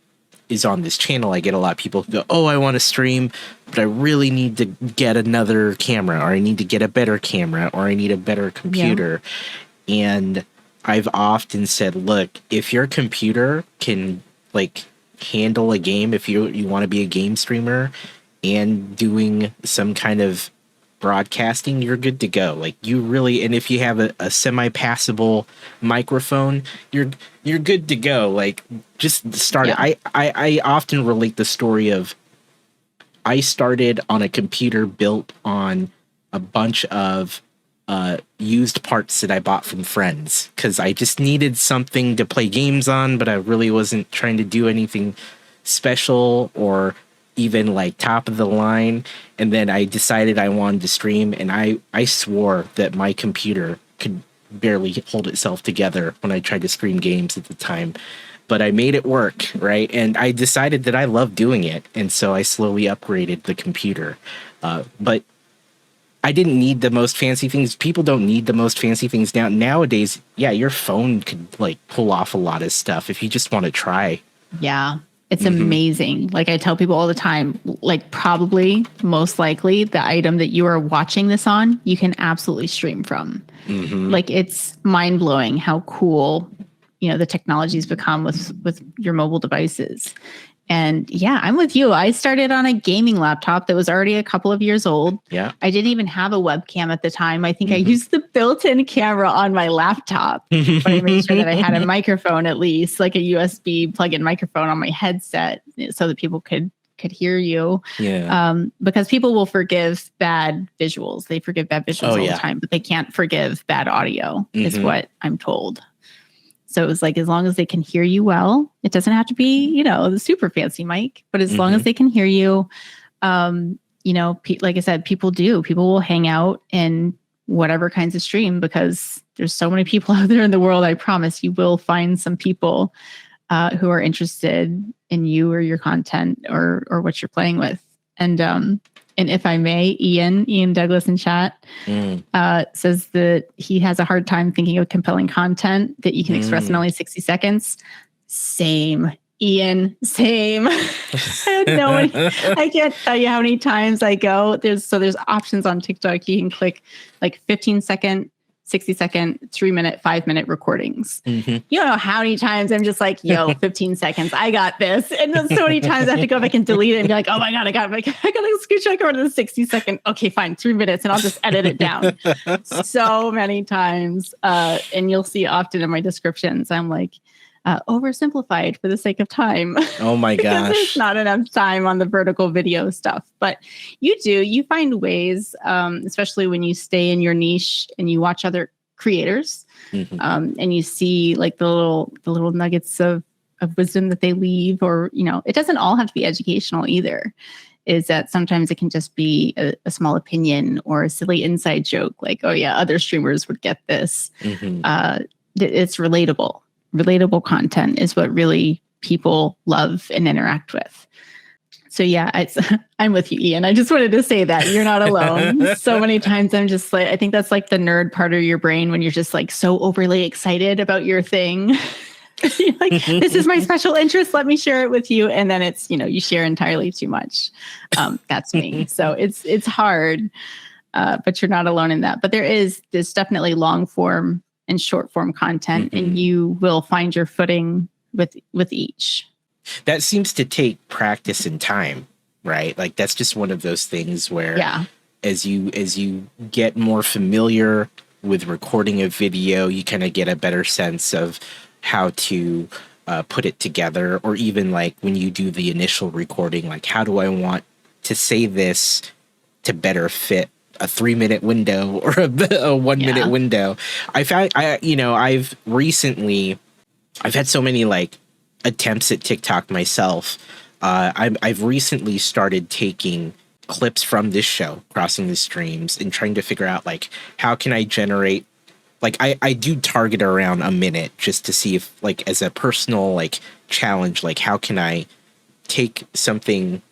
is on this channel. I get a lot of people who go, oh, I want to stream, but I really need to get another camera, or I need to get a better camera, or I need a better computer. Yeah. And I've often said, look, if your computer can like handle a game, if you want to be a game streamer and doing some kind of broadcasting, you're good to go. Like you really, and if you have a semi-passable microphone, you're good to go. Like just start it. I often relate the story of I started on a computer built on a bunch of used parts that I bought from friends, because I just needed something to play games on, but I really wasn't trying to do anything special or even like top of the line. And then I decided I wanted to stream, and I swore that my computer could barely hold itself together when I tried to stream games at the time. But I made it work, right? And I decided that I love doing it, and so I slowly upgraded the computer. But I didn't need the most fancy things. People don't need the most fancy things now. Nowadays, yeah, your phone could like pull off a lot of stuff if you just want to try. Yeah, it's amazing. Like I tell people all the time, like probably most likely the item that you are watching this on, you can absolutely stream from. Like it's mind blowing how cool, the technology's become with your mobile devices. And yeah, I'm with you. I started on a gaming laptop that was already a couple of years old. Yeah. I didn't even have a webcam at the time. I think I used the built-in camera on my laptop, but I made sure that I had a microphone, at least like a USB plug-in microphone on my headset, so that people could hear you. Yeah. Because people will forgive bad visuals. They forgive bad visuals all the time, but they can't forgive bad audio, is what I'm told. So it was like, as long as they can hear you well, it doesn't have to be, the super fancy mic, but as long as they can hear you, like I said, people will hang out in whatever kinds of stream, because there's so many people out there in the world. I promise you will find some people who are interested in you or your content or what you're playing with. And if I may, Ian Douglas in chat says that he has a hard time thinking of compelling content that you can express in only 60 seconds. Same, Ian, same. I can't tell you how many times I go. There's options on TikTok. You can click like 15-second, 60-second, 3-minute, 5-minute recordings. You don't know how many times I'm just like, 15 seconds, I got this. And then so many times I have to go back and delete it and be like, oh my God, I got a screenshot over to the 60-second. Okay, fine, 3 minutes, and I'll just edit it down. So many times. And you'll see often in my descriptions, I'm like, oversimplified for the sake of time. Oh my gosh. There's not enough time on the vertical video stuff. But you find ways, especially when you stay in your niche and you watch other creators, and you see like the little nuggets of wisdom that they leave, or, it doesn't all have to be educational either. Is that sometimes it can just be a small opinion or a silly inside joke, like, oh yeah, other streamers would get this. It's relatable. Relatable content is what really people love and interact with. So yeah, I'm with you, Ian. I just wanted to say that you're not alone. So many times I'm just like, I think that's like the nerd part of your brain when you're just like so overly excited about your thing. You're like, this is my special interest, let me share it with you. And then it's, you share entirely too much. That's me. So it's hard, but you're not alone in that. But there's definitely long form and short form content, and you will find your footing with each. That seems to take practice and time, right? Like that's just one of those things where Yeah. as you get more familiar with recording a video, you kind of get a better sense of how to put it together, or even like when you do the initial recording, like how do I want to say this to better fit a 3-minute window or a 1-minute window. I've had so many like attempts at TikTok myself. I've recently started taking clips from this show, Crossing the Streams, and trying to figure out like how can I generate, like I do target around a minute just to see if like as a personal like challenge, like how can I take something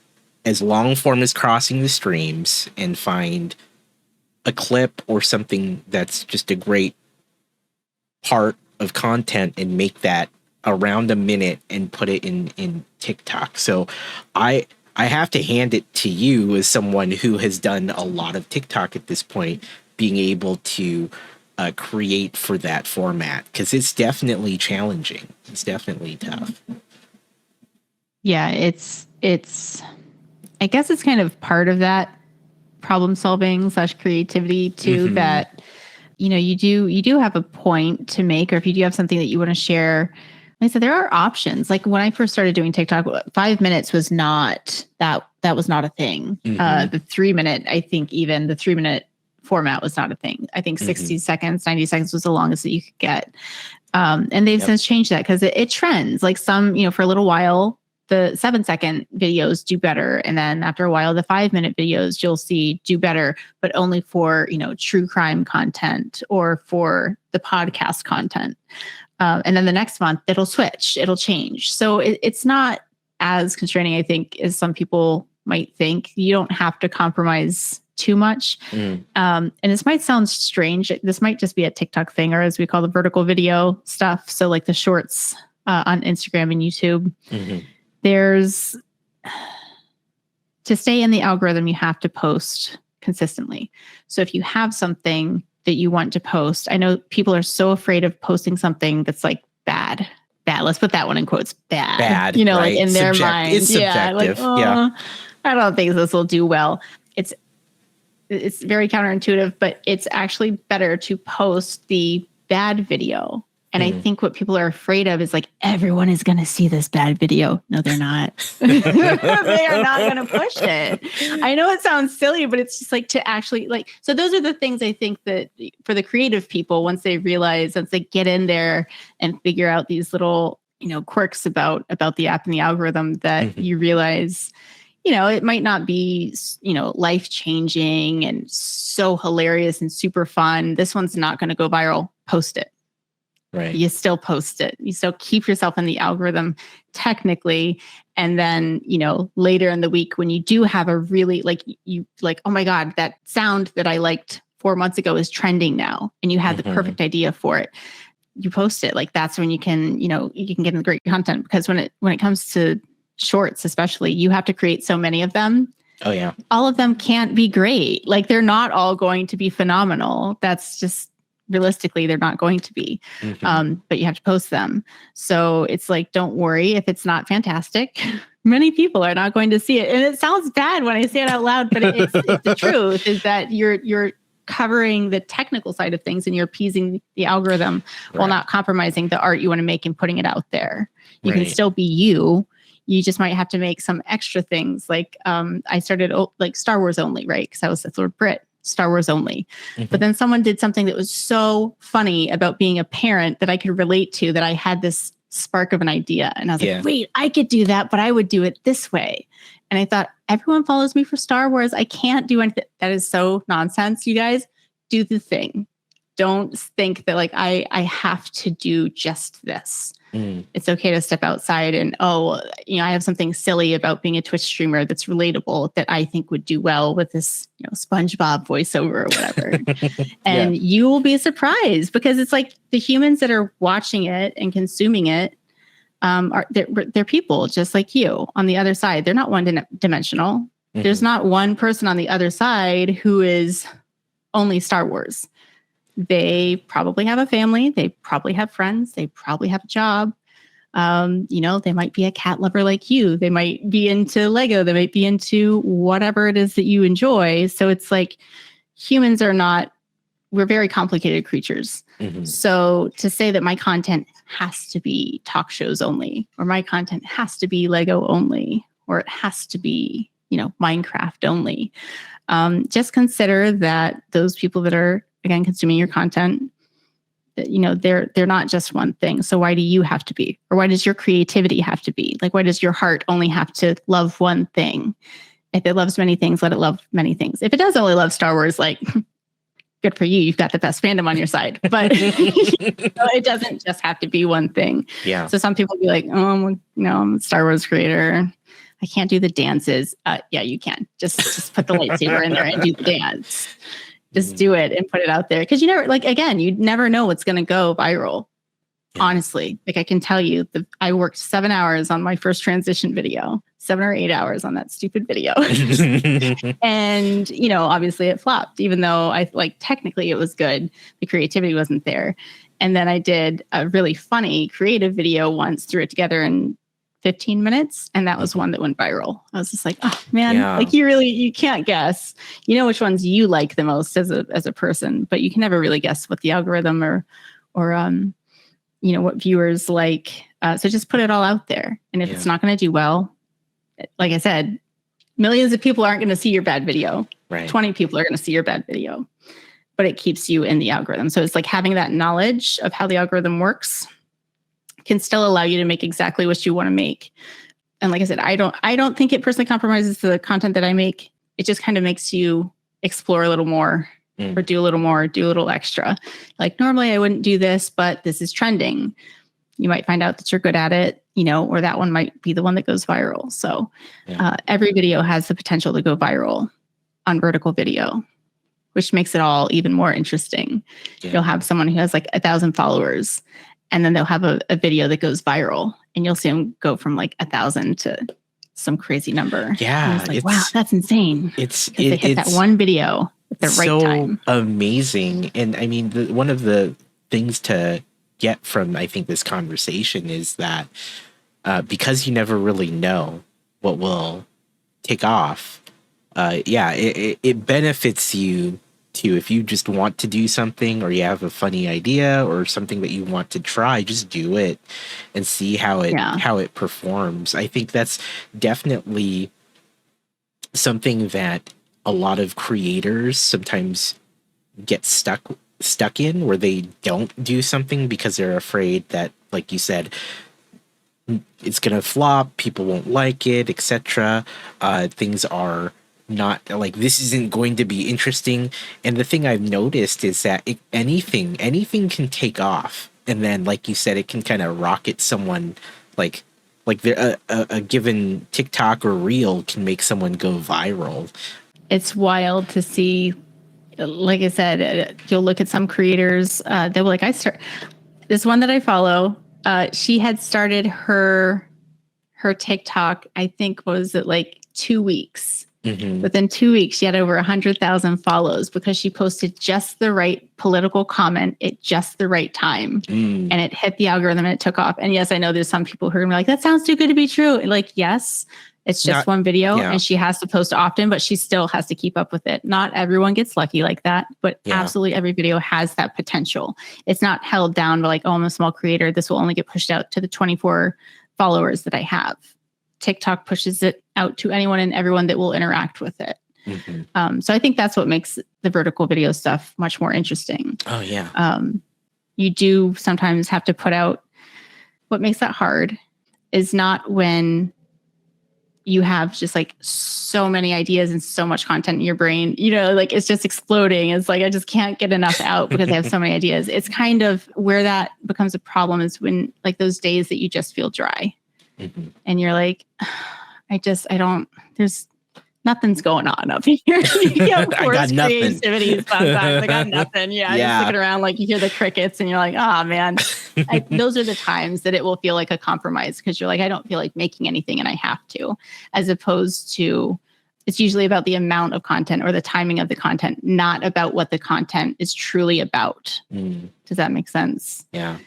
as long form as Crossing the Streams and find a clip or something that's just a great part of content and make that around a minute and put it in TikTok. So I have to hand it to you as someone who has done a lot of TikTok at this point, being able to create for that format, because it's definitely challenging. It's definitely tough. Yeah, it's I guess it's kind of part of that problem solving / creativity too, that you do have a point to make, or if you do have something that you want to share. Like I said, there are options. Like when I first started doing TikTok, 5 minutes was not that was not a thing. The 3-minute, I think even the 3-minute format was not a thing. I think 60 seconds, 90 seconds was the longest that you could get. And they've since changed that because it trends. Like some, for a little while, the 7-second videos do better. And then after a while, the 5-minute videos you'll see do better, but only for, true crime content or for the podcast content. And then the next month it'll switch, it'll change. So it's not as constraining, I think, as some people might think. You don't have to compromise too much. And this might sound strange. This might just be a TikTok thing, or as we call the vertical video stuff. So like the shorts on Instagram and YouTube. There's, to stay in the algorithm, you have to post consistently. So if you have something that you want to post, I know people are so afraid of posting something that's like bad. Let's put that one in quotes. Bad. Right? Like in their mind. It's subjective. I don't think this will do well. It's very counterintuitive, but it's actually better to post the bad video. And I think what people are afraid of is like, everyone is going to see this bad video. No, they're not. They are not going to push it. I know it sounds silly, but it's just like to actually like, so those are the things I think that for the creative people, once they get in there and figure out these little, quirks about the app and the algorithm, that you realize, it might not be, life-changing and so hilarious and super fun. This one's not going to go viral. Post it. Right. You still post it. You still keep yourself in the algorithm technically. And then, later in the week when you do have a really oh my God, that sound that I liked 4 months ago is trending now. And you had the perfect idea for it. You post it. Like that's when you can get in the great content, because when it comes to shorts, especially, you have to create so many of them. Oh yeah. All of them can't be great. Like they're not all going to be phenomenal. That's just, realistically, they're not going to be, but you have to post them. So it's like, don't worry if it's not fantastic. Many people are not going to see it. And it sounds bad when I say it out loud, but it's the truth is that you're covering the technical side of things and you're appeasing the algorithm while not compromising the art you want to make and putting it out there. You can still be you. You just might have to make some extra things. Like I started like Star Wars only, right? Because I was Sith Lord Brit. Star Wars only. But then someone did something that was so funny about being a parent that I could relate to, that I had this spark of an idea. And I was like, wait, I could do that, but I would do it this way. And I thought, everyone follows me for Star Wars. I can't do anything. That is so nonsense. You guys do the thing. Don't think that like, I have to do just this. It's okay to step outside and, I have something silly about being a Twitch streamer that's relatable that I think would do well with this, SpongeBob voiceover or whatever. And you will be surprised, because it's like the humans that are watching it and consuming it, they're people just like you on the other side. They're not one-dimensional. There's not one person on the other side who is only Star Wars. They probably have a family. They probably have friends. They probably have a job. They might be a cat lover like you. They might be into Lego. They might be into whatever it is that you enjoy. So it's like humans we're very complicated creatures. Mm-hmm. So to say that my content has to be talk shows only, or my content has to be Lego only, or it has to be, Minecraft only. Just consider that those people that are, again, consuming your content, they're not just one thing. So why do you have to be? Or why does your creativity have to be? Like, why does your heart only have to love one thing? If it loves many things, let it love many things. If it does only love Star Wars, like, good for you. You've got the best fandom on your side. But it doesn't just have to be one thing. Yeah. So some people be like, I'm a Star Wars creator. I can't do the dances. Yeah, you can. Just put the lightsaber in there and do the dance. Just do it and put it out there. Because you never know what's going to go viral. Yeah. Honestly, like I can tell you, I worked 7 hours on my first transition video, 7 or 8 hours on that stupid video. And, obviously it flopped, even though technically it was good. The creativity wasn't there. And then I did a really funny creative video once, threw it together in 15 minutes. And that was one that went viral. I was just like, oh man, you can't guess, which ones you like the most as a person, but you can never really guess what the algorithm or what viewers like. So just put it all out there. And if it's not going to do well, like I said, millions of people aren't going to see your bad video. Right. 20 people are going to see your bad video, but it keeps you in the algorithm. So it's like having that knowledge of how the algorithm works can still allow you to make exactly what you want to make. And like I said, I don't think it personally compromises the content that I make. It just kind of makes you explore a little more or do a little more, do a little extra. Like normally I wouldn't do this, but this is trending. You might find out that you're good at it, or that one might be the one that goes viral. So every video has the potential to go viral on vertical video, which makes it all even more interesting. Yeah. You'll have someone who has like 1,000 followers, and then they'll have a video that goes viral, and you'll see them go from like 1,000 to some crazy number. Yeah. And it's like, wow, that's insane. They hit that one video at the right time. Amazing. And I mean, one of the things to get from, I think, this conversation is that because you never really know what will take off, it benefits you too. If you just want to do something, or you have a funny idea or something that you want to try, just do it and see how it performs. I think that's definitely something that a lot of creators sometimes get stuck in, where they don't do something because they're afraid that, like you said, it's gonna flop, people won't like it, etc. Things are not like, this isn't going to be interesting. And the thing I've noticed is that anything can take off, and then, like you said, it can kind of rocket someone. Like a given TikTok or reel can make someone go viral. It's wild to see. Like I said, you'll look at some creators, they'll be like, this one that I follow, she had started her TikTok, I think, was it like 2 weeks? Mm-hmm. Within 2 weeks, she had over 100,000 follows because she posted just the right political comment at just the right time. And it hit the algorithm and it took off. And yes, I know there's some people who are like, that sounds too good to be true. And like, yes, it's just one video and she has to post often, but she still has to keep up with it. Not everyone gets lucky like that, but absolutely every video has that potential. It's not held down to like, oh, I'm a small creator. This will only get pushed out to the 24 followers that I have. TikTok pushes it out to anyone and everyone that will interact with it. Mm-hmm. So I think that's what makes the vertical video stuff much more interesting. Oh, yeah. You do sometimes have to put out, what makes that hard is not when you have just like so many ideas and so much content in your brain, like it's just exploding. It's like, I just can't get enough out because I have so many ideas. It's kind of where that becomes a problem is when like those days that you just feel dry. Mm-hmm. And you're like, there's nothing's going on up here. Of course, I got nothing. Creativity is sometimes. I got nothing. Yeah. You're looking around like you hear the crickets and you're like, oh man. Those are the times that it will feel like a compromise because you're like, I don't feel like making anything and I have to, as opposed to it's usually about the amount of content or the timing of the content, not about what the content is truly about. Does that make sense? Yeah.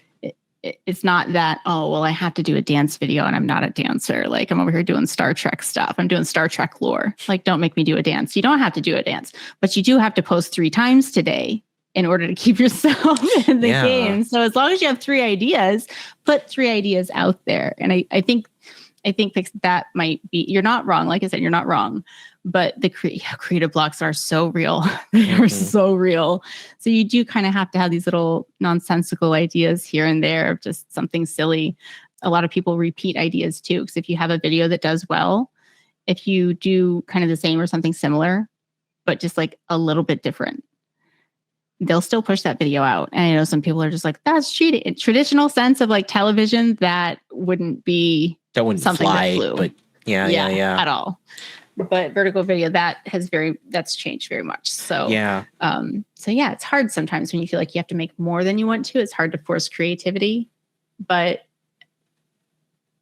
it's not that, oh, well, I have to do a dance video and I'm not a dancer. Like I'm over here doing Star Trek stuff. I'm doing Star Trek lore. Like, don't make me do a dance. You don't have to do a dance, but you do have to post 3 times today in order to keep yourself in the game. So as long as you have 3 ideas, put 3 ideas out there. And I think that might be, you're not wrong. Like I said, you're not wrong, but the creative blocks are so real. They are so real. So you do kind of have to have these little nonsensical ideas here and there of just something silly. A lot of people repeat ideas too. Because if you have a video that does well, if you do kind of the same or something similar, but just like a little bit different, they'll still push that video out. And I know some people are just like, that's cheating. In traditional sense of like television, that wouldn't be something fly, that flew. But yeah. At all. But vertical video, that's changed very much. So it's hard sometimes when you feel like you have to make more than you want to. It's hard to force creativity. But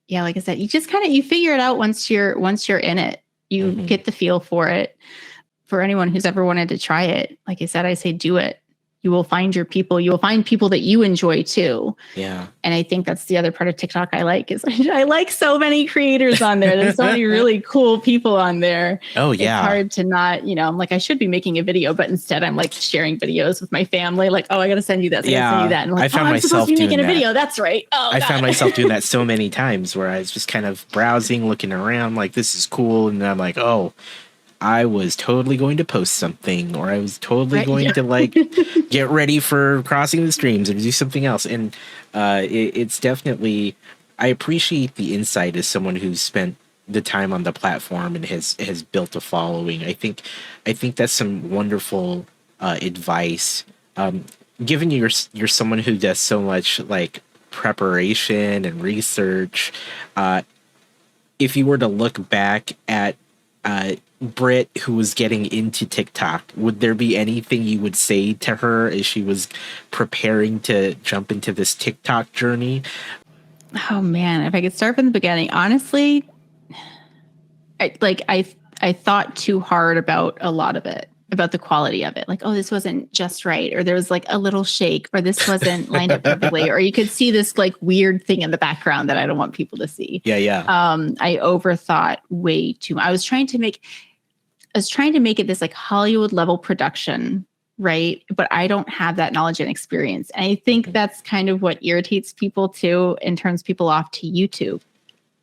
yeah, like I said, you just you figure it out once you're in it. You get the feel for it. For anyone who's ever wanted to try it, like I said, I say do it. You will find your people. You will find people that you enjoy too. Yeah. And I think that's the other part of TikTok I like is I like so many creators on there. There's so many really cool people on there. Oh yeah. It's hard to not, I'm like, I should be making a video, but instead I'm like sharing videos with my family. Like, oh, I got to send you this. I got to send you that. And I'm like, I'm supposed to be making a video. That's right. Oh, I found myself doing that so many times where I was just kind of browsing, looking around like, this is cool. And then I'm like, oh, I was totally going to post something, or I was totally going to like get ready for crossing the streams or do something else. And it's definitely, I appreciate the insight as someone who's spent the time on the platform and has built a following. I think that's some wonderful advice. Given you're someone who does so much like preparation and research, if you were to look back at Britt, who was getting into TikTok, would there be anything you would say to her as she was preparing to jump into this TikTok journey? Oh man, if I could start from the beginning, honestly, I thought too hard about a lot of it, about the quality of it. Like, oh, this wasn't just right, or there was like a little shake, or this wasn't lined up perfectly, or you could see this like weird thing in the background that I don't want people to see. Yeah. I overthought way too much. I was trying to make it this like Hollywood level production, right? But I don't have that knowledge and experience. And I think that's kind of what irritates people too and turns people off to YouTube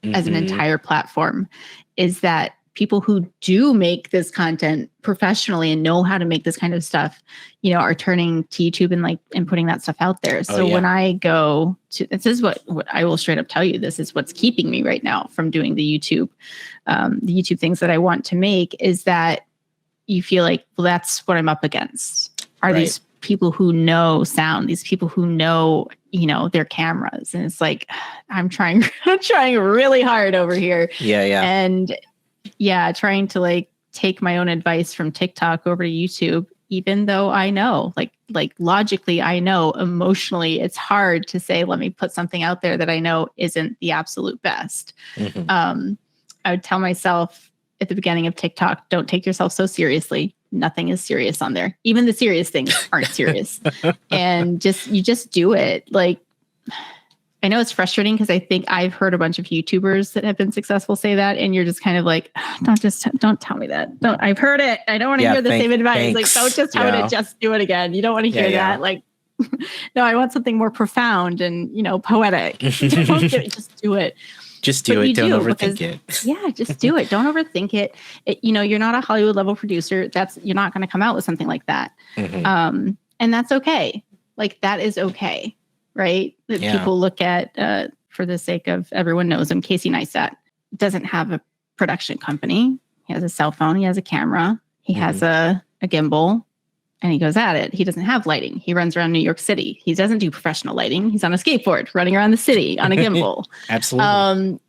as an entire platform, is that people who do make this content professionally and know how to make this kind of stuff, are turning to YouTube and putting that stuff out there. So when I go to, this is what I will straight up tell you, this is what's keeping me right now from doing the YouTube things that I want to make, is that you feel like, well, that's what I'm up against. Are these people who know sound, these people who know, their cameras. And it's like, I'm trying really hard over here. Yeah. And trying to like take my own advice from TikTok over to YouTube, even though I know, like logically, I know emotionally it's hard to say, let me put something out there that I know isn't the absolute best. I would tell myself at the beginning of TikTok, don't take yourself so seriously. Nothing is serious on there. Even the serious things aren't serious. And you just do it. Like, I know it's frustrating because I think I've heard a bunch of YouTubers that have been successful say that, and you're just kind of like, don't tell me that. I've heard it. I don't want to hear the same advice. Like, don't just tell it, just do it again. You don't want to hear that. Like, no, I want something more profound and, poetic. Just do it. Just do it. Don't overthink it. Yeah, just do it. Don't overthink it. You're not a Hollywood level producer. You're not going to come out with something like that. And that's okay. Like, that is okay. Right? That people look at, for the sake of everyone knows him, Casey Neistat doesn't have a production company. He has a cell phone. He has a camera. He has a gimbal, and he goes at it. He doesn't have lighting. He runs around New York City. He doesn't do professional lighting. He's on a skateboard running around the city on a gimbal. Absolutely.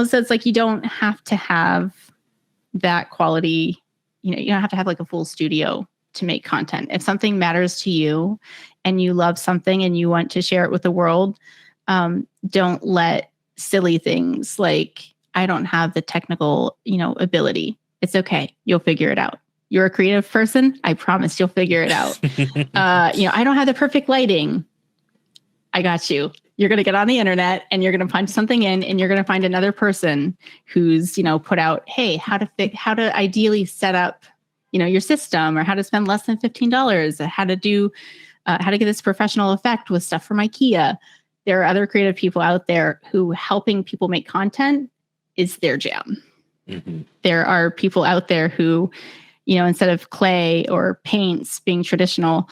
So it's like, you don't have to have that quality. You don't have to have like a full studio to make content. If something matters to you and you love something and you want to share it with the world, don't let silly things like, I don't have the technical, ability. It's okay. You'll figure it out. You're a creative person. I promise you'll figure it out. I don't have the perfect lighting. I got you. You're going to get on the internet and you're going to punch something in and you're going to find another person who's, put out, hey, how to ideally set up, your system, or how to spend less than $15, how to get this professional effect with stuff from IKEA. There are other creative people out there who helping people make content is their jam. Mm-hmm. There are people out there who, instead of clay or paints being traditional,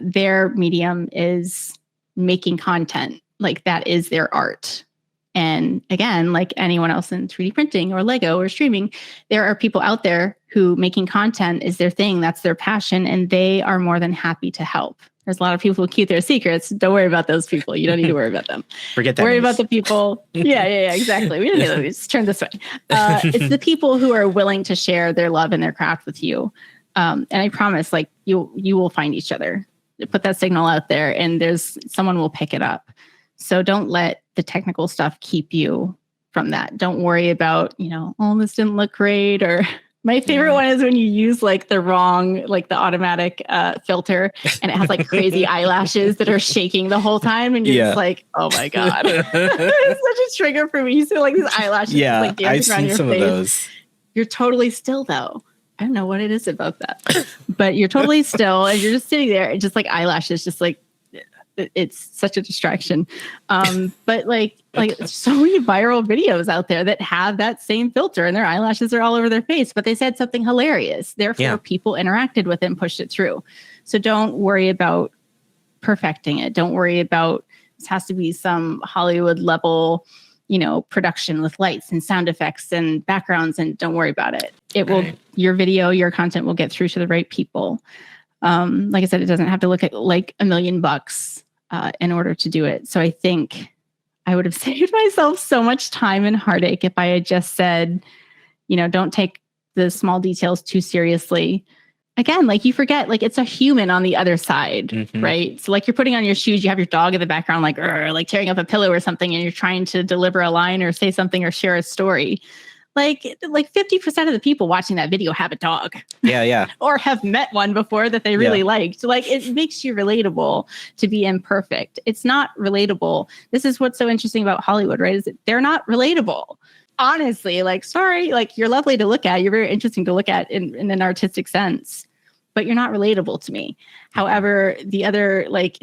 their medium is making content. Like that is their art. And again, like anyone else in 3D printing or Lego or streaming, there are people out there who making content is their thing. That's their passion. And they are more than happy to help. There's a lot of people who keep their secrets. Don't worry about those people. You don't need to worry about them. Forget that. Worry about the people. Yeah, exactly. We don't need to just turn this way. It's the people who are willing to share their love and their craft with you. And I promise, like you will find each other. Put that signal out there and someone will pick it up. So don't let the technical stuff keep you from that. Don't worry about, oh, this didn't look great. Or my favorite one is when you use like the wrong, like the automatic filter and it has like crazy eyelashes that are shaking the whole time. And you're just like, oh my God. It's such a trigger for me. So like these eyelashes. Yeah, like I've seen some of those. You're totally still though. I don't know what it is about that, but you're totally still and you're just sitting there and just like eyelashes, just like, it's such a distraction. But like so many viral videos out there that have that same filter and their eyelashes are all over their face, but they said something hilarious. Therefore, people interacted with it and pushed it through. So don't worry about perfecting it. Don't worry about, this has to be some Hollywood level, production with lights and sound effects and backgrounds, and don't worry about it. It will, your video, your content will get through to the right people. Like I said, it doesn't have to look like $1 million in order to do it. So I think I would have saved myself so much time and heartache if I had just said, don't take the small details too seriously. Again, like you forget, like it's a human on the other side, right? So like you're putting on your shoes, you have your dog in the background, like tearing up a pillow or something, and you're trying to deliver a line or say something or share a story. Like 50% of the people watching that video have a dog. Yeah. Or have met one before that they really liked. Like it makes you relatable to be imperfect. It's not relatable. This is what's so interesting about Hollywood, right? Is that they're not relatable. Honestly, like, sorry, like you're lovely to look at. You're very interesting to look at in an artistic sense, but you're not relatable to me. However, the other, like,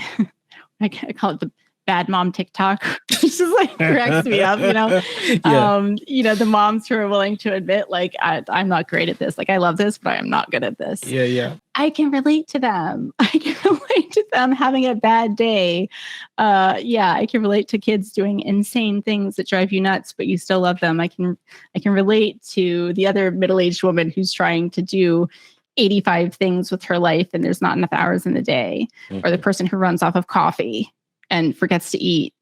I call it the bad mom TikTok, which just like cracks me up, the moms who are willing to admit, like, I'm not great at this. Like, I love this, but I am not good at this. Yeah. I can relate to them. I can relate to them having a bad day. I can relate to kids doing insane things that drive you nuts, but you still love them. I can relate to the other middle-aged woman who's trying to do 85 things with her life and there's not enough hours in the day, or the person who runs off of coffee and forgets to eat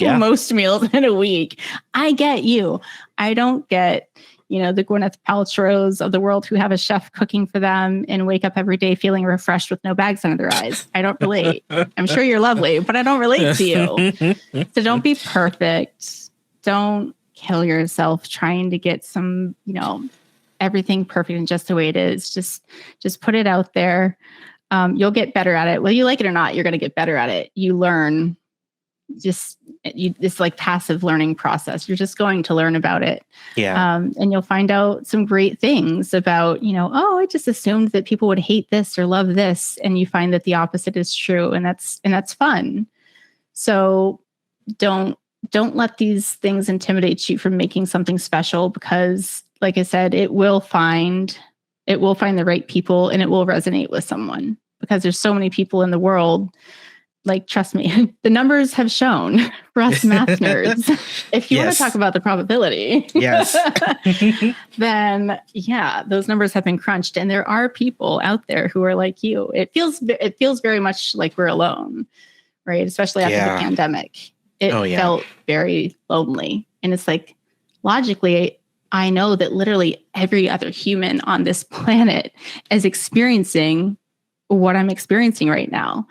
most meals in a week. I get you. I don't get, the Gwyneth Paltrows of the world who have a chef cooking for them and wake up every day feeling refreshed with no bags under their eyes. I don't relate. I'm sure you're lovely, but I don't relate to you. So don't be perfect. Don't kill yourself trying to get some, everything perfect and just the way it is. Just put it out there. You'll get better at it. Whether you like it or not, you're going to get better at it. You learn it's like passive learning process. You're just going to learn about it. Yeah. And you'll find out some great things about, I just assumed that people would hate this or love this. And you find that the opposite is true. And that's fun. So don't let these things intimidate you from making something special, because like I said, it will find the right people and it will resonate with someone, because there's so many people in the world. Like, trust me, the numbers have shown for us math nerds. If you want to talk about the probability, then those numbers have been crunched, and there are people out there who are like you. It feels very much like we're alone, right? Especially after the pandemic, it felt very lonely, and it's like, logically, I know that literally every other human on this planet is experiencing what I'm experiencing right now.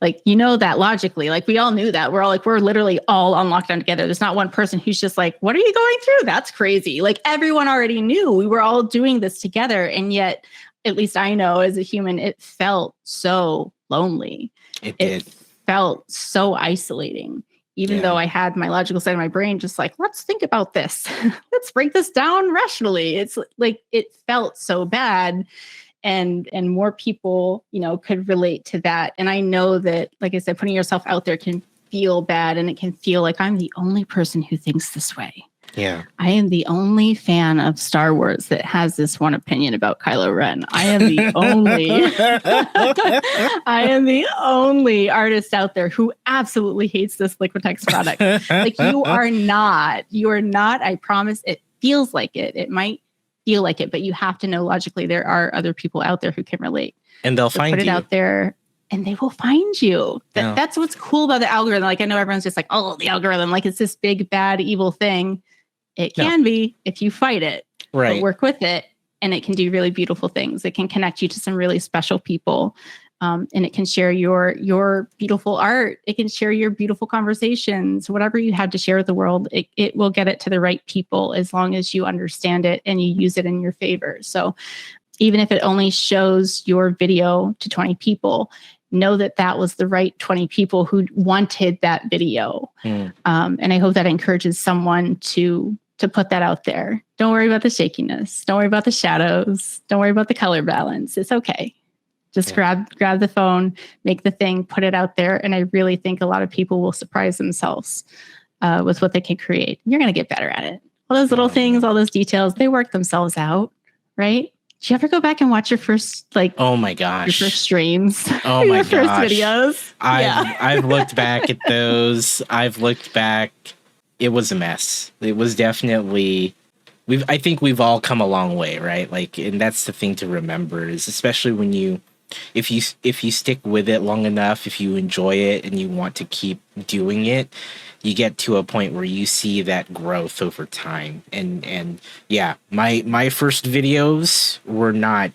Like, that logically, like we all knew that. We're literally all on lockdown together. There's not one person who's just like, what are you going through? That's crazy. Like, everyone already knew we were all doing this together. And yet, at least I know as a human, it felt so lonely. It did. felt so isolating. Even though I had my logical side of my brain just like, let's think about this. Let's break this down rationally. It's like, it felt so bad. And more people, could relate to that. And I know that, like I said, putting yourself out there can feel bad, and it can feel like I'm the only person who thinks this way. Yeah. I am the only fan of Star Wars that has this one opinion about Kylo Ren. I am the only artist out there who absolutely hates this Liquitex product. Like you are not, I promise. It feels like it. It might feel like it, but you have to know logically there are other people out there who can relate. And they'll find you. Put it out there. And they will find you. That's what's cool about the algorithm. Like I know everyone's just like, oh, the algorithm, like it's this big, bad, evil thing. It can be if you fight it, right? But work with it, and it can do really beautiful things. It can connect you to some really special people, and it can share your beautiful art. It can share your beautiful conversations. Whatever you have to share with the world, it will get it to the right people as long as you understand it and you use it in your favor. So even if it only shows your video to 20 people, know that that was the right 20 people who wanted that video. And I hope that encourages someone to put that out there. Don't worry about the shakiness. Don't worry about the shadows. Don't worry about the color balance. It's okay. Just grab the phone, make the thing, put it out there. And I really think a lot of people will surprise themselves with what they can create. You're going to get better at it. All those little things, all those details, they work themselves out, right? Did you ever go back and watch your first, oh my gosh, your first streams? Oh my your gosh. First videos? I've looked back at those. I've looked back. It was a mess. It was definitely, I think we've all come a long way, right? Like, and that's the thing to remember is especially when if you stick with it long enough, if you enjoy it and you want to keep doing it, you get to a point where you see that growth over time. And yeah, my first videos were not,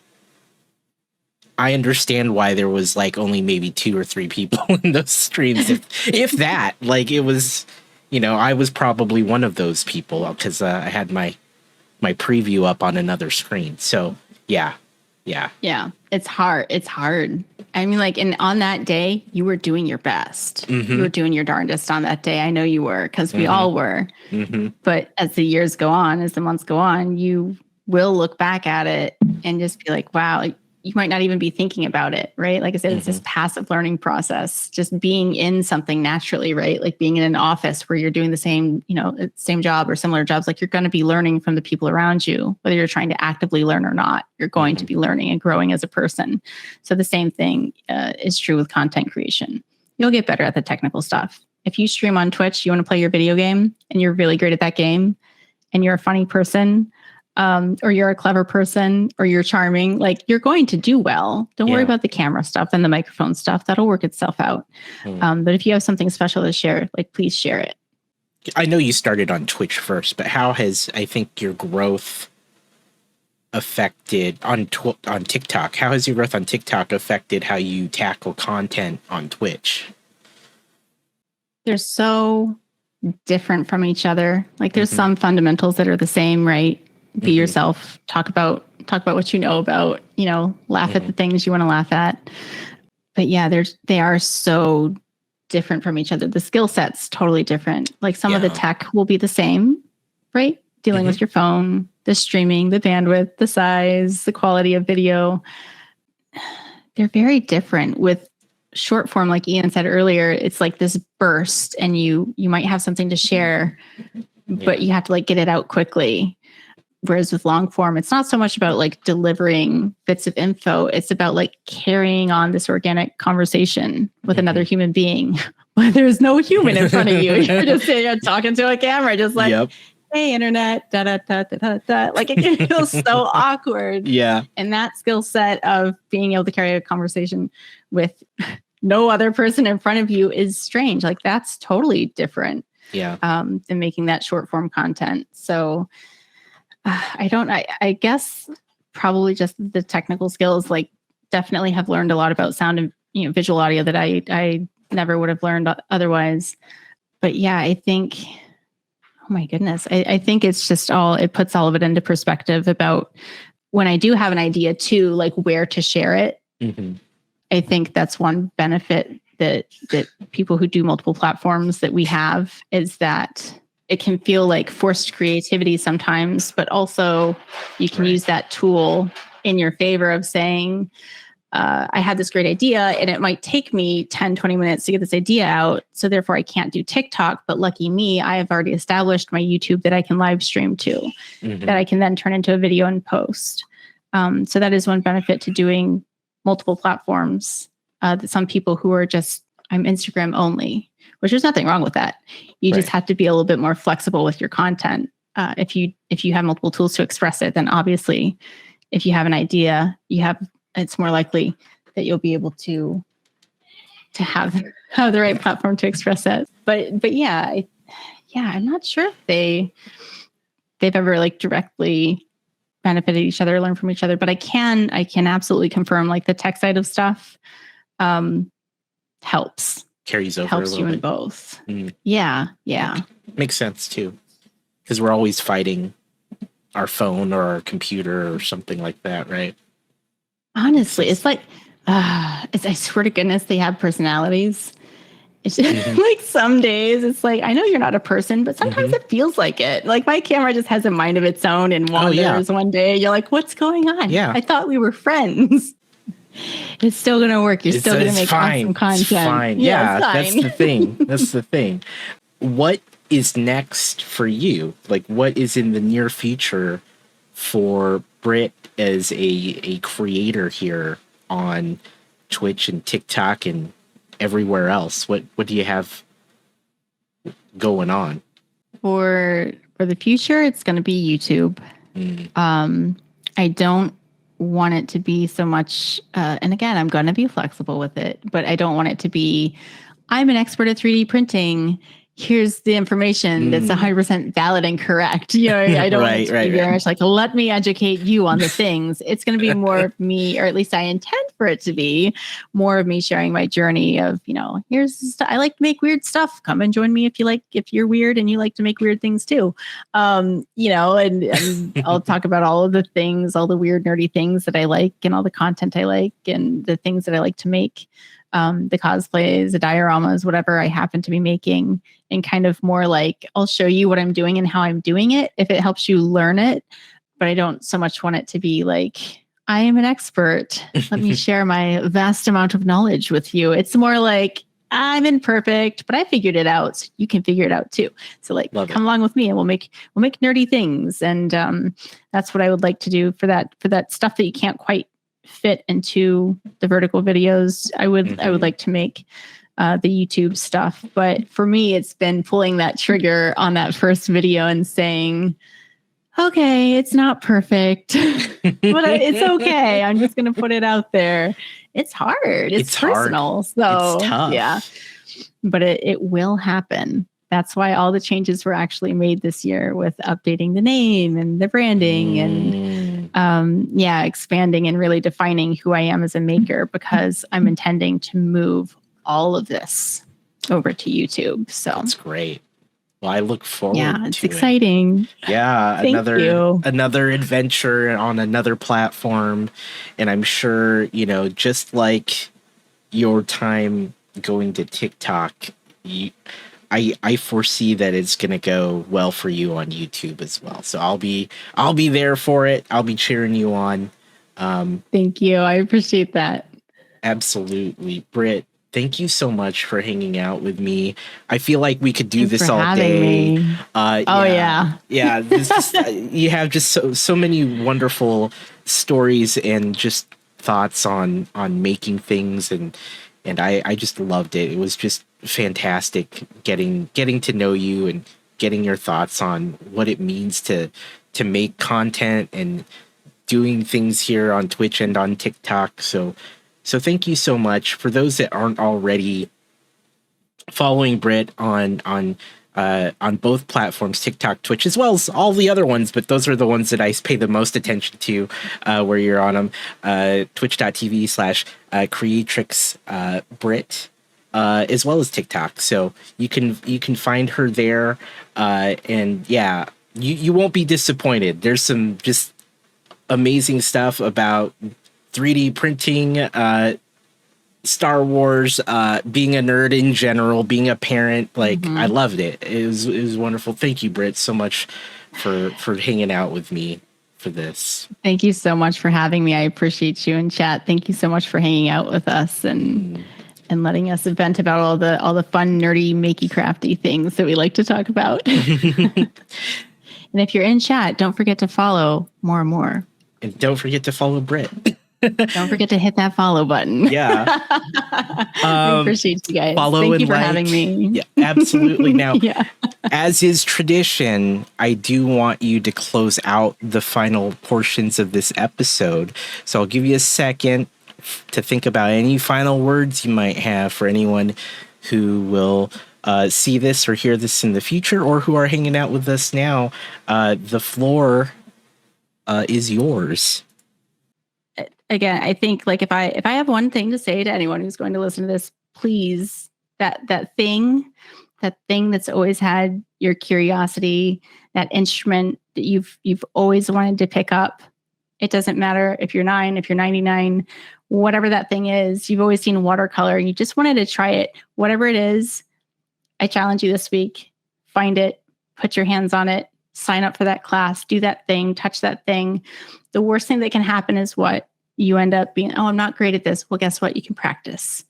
I understand why there was like only maybe 2 or 3 people in those streams. if that, like it was, I was probably one of those people because I had my preview up on another screen. So yeah. It's hard. I mean, like, and on that day, you were doing your best. Mm-hmm. You were doing your darndest on that day. I know you were, because we all were. Mm-hmm. But as the years go on, as the months go on, you will look back at it and just be like, wow, you might not even be thinking about it, right? Like I said, it's this passive learning process, just being in something naturally, right? Like being in an office where you're doing the same, same job or similar jobs, like you're going to be learning from the people around you, whether you're trying to actively learn or not, you're going to be learning and growing as a person. So the same thing is true with content creation. You'll get better at the technical stuff. If you stream on Twitch, you want to play your video game and you're really great at that game and you're a funny person, or you're a clever person, or you're charming, like you're going to do well. Don't worry about the camera stuff and the microphone stuff. That'll work itself out. But if you have something special to share, like please share it. I know you started on Twitch first, but how has, I think, your growth affected on TikTok? How has your growth on TikTok affected how you tackle content on Twitch? They're so different from each other. Like there's some fundamentals that are the same, right? Be yourself, talk about what you know about, laugh at the things you want to laugh at. But yeah, they are so different from each other. The skill set's totally different. Like some of the tech will be the same, right? Dealing with your phone, the streaming, the bandwidth, the size, the quality of video. They're very different. With short form, like Ian said earlier, it's like this burst and you might have something to share, but you have to like get it out quickly. Whereas with long form, it's not so much about like delivering bits of info. It's about like carrying on this organic conversation with another human being. But there's no human in front of you. You're just sitting there talking to a camera, just like, hey, internet, da da da da da da. Like it can feel so awkward. Yeah. And that skill set of being able to carry a conversation with no other person in front of you is strange. Like that's totally different. Yeah. Than making that short form content. So I guess probably just the technical skills, like definitely have learned a lot about sound and visual audio that I never would have learned otherwise. But yeah, I think, oh my goodness, I think it's just it puts all of it into perspective about when I do have an idea too, like where to share it. I think that's one benefit that people who do multiple platforms that we have is that it can feel like forced creativity sometimes, but also you can use that tool in your favor of saying, I had this great idea and it might take me 10, 20 minutes to get this idea out. So therefore I can't do TikTok, but lucky me, I have already established my YouTube that I can live stream to, that I can then turn into a video and post. So that is one benefit to doing multiple platforms, that some people who are just, I'm Instagram only, which there's nothing wrong with that. You just have to be a little bit more flexible with your content. If you have multiple tools to express it, then obviously if you have an idea, it's more likely that you'll be able to have the right platform to express it. But yeah, I'm not sure if they've ever like directly benefited each other, learn from each other. But I can absolutely confirm like the tech side of stuff helps. Carries over. Helps you in both. Yeah. Makes sense too, because we're always fighting our phone or our computer or something like that, right? Honestly, it's like, I swear to goodness, they have personalities. It's just like some days it's like, I know you're not a person, but sometimes it feels like it. Like my camera just has a mind of its own and wanders one day. You're like, what's going on? Yeah. I thought we were friends. It's still going to work. You're still going to make awesome content. It's fine. Yeah, that's the thing. That's the thing. What is next for you? Like, what is in the near future for Britt as a creator here on Twitch and TikTok and everywhere else? What do you have going on? For the future, it's going to be YouTube. I don't want it to be so much, and again, I'm going to be flexible with it, but I don't want it to be, I'm an expert at 3D printing. Here's the information that's 100% valid and correct. You know, I don't want it to be very much like, let me educate you on the things. It's going to be more of me, or at least I intend for it to be more of me sharing my journey of, you know, I like to make weird stuff. Come and join me if you're weird and you like to make weird things too. You know, and I'll talk about all of the things, all the weird, nerdy things that I like and all the content I like and the things that I like to make. The cosplays, the dioramas, whatever I happen to be making, and kind of more like, I'll show you what I'm doing and how I'm doing it if it helps you learn it. But I don't so much want it to be like, I am an expert. Let me share my vast amount of knowledge with you. It's more like, I'm imperfect, but I figured it out. So you can figure it out too. So like, come along with me and we'll make nerdy things. And that's what I would like to do for that stuff that you can't quite fit into the vertical videos. I would like to make the YouTube stuff, but for me, it's been pulling that trigger on that first video and saying, okay, it's not perfect, but it's okay. I'm just going to put it out there. It's hard. It's personal. Hard. So it's tough. Yeah, but it will happen. That's why all the changes were actually made this year with updating the name and the branding and expanding and really defining who I am as a maker, because I'm intending to move all of this over to YouTube. So that's great. Well, I look forward to it. Yeah, it's exciting. Yeah, another adventure on another platform. And I'm sure, you know, just like your time going to TikTok, I foresee that it's going to go well for you on YouTube as well. So I'll be there for it. I'll be cheering you on. Thank you. I appreciate that. Absolutely. Britt, thank you so much for hanging out with me. I feel like we could do this all day. Yeah. You have just so many wonderful stories and just thoughts on making things, and I just loved it. It was just fantastic getting to know you and getting your thoughts on what it means to make content and doing things here on Twitch and on TikTok. So thank you so much. For those that aren't already following Britt on both platforms, TikTok, Twitch, as well as all the other ones, but those are the ones that I pay the most attention to, where you're on them, twitch.tv/Creatrix Britt, as well as TikTok. So you can find her there, and yeah, you won't be disappointed. There's some just amazing stuff about 3D printing, Star Wars, being a nerd in general, being a parent, like I Mhm. loved it. It was wonderful. Thank you, Britt, so much for hanging out with me for this. Thank you so much for having me. I appreciate you in chat. Thank you so much for hanging out with us and letting us vent about all the fun, nerdy, makey, crafty things that we like to talk about. And if you're in chat, don't forget to follow more and more. And don't forget to follow Britt. Don't forget to hit that follow button. Yeah. We appreciate you guys. Follow Thank and you for like. having me. Yeah, absolutely. Now, Yeah. as is tradition, I do want you to close out the final portions of this episode. So I'll give you a second to think about any final words you might have for anyone who will see this or hear this in the future, or who are hanging out with us now. The floor is yours. Again, I think like if I have one thing to say to anyone who's going to listen to this, please, that thing that's always had your curiosity, that instrument that you've always wanted to pick up. It doesn't matter if you're 9, if you're 99, whatever that thing is. You've always seen watercolor and you just wanted to try it. Whatever it is, I challenge you this week. Find it, put your hands on it, sign up for that class, do that thing, touch that thing. The worst thing that can happen is what? You end up being, oh, I'm not great at this. Well, guess what? You can practice.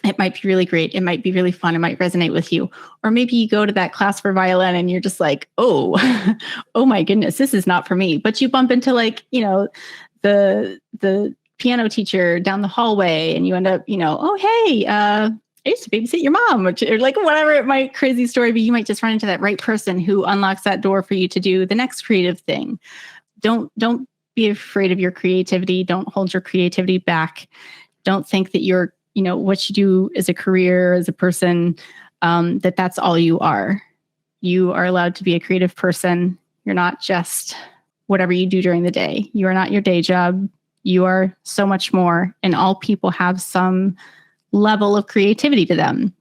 It might be really great. It might be really fun. It might resonate with you. Or maybe you go to that class for violin and you're just like, oh, oh my goodness, this is not for me. But you bump into like, the piano teacher down the hallway and you end up, oh, hey, I used to babysit your mom, or like whatever it might crazy story be. You might just run into that right person who unlocks that door for you to do the next creative thing. Don't be afraid of your creativity. Don't hold your creativity back. Don't think that you're, what you do as a career, as a person, that's all you are. You are allowed to be a creative person. You're not just whatever you do during the day. You are not your day job. You are so much more. And all people have some level of creativity to them.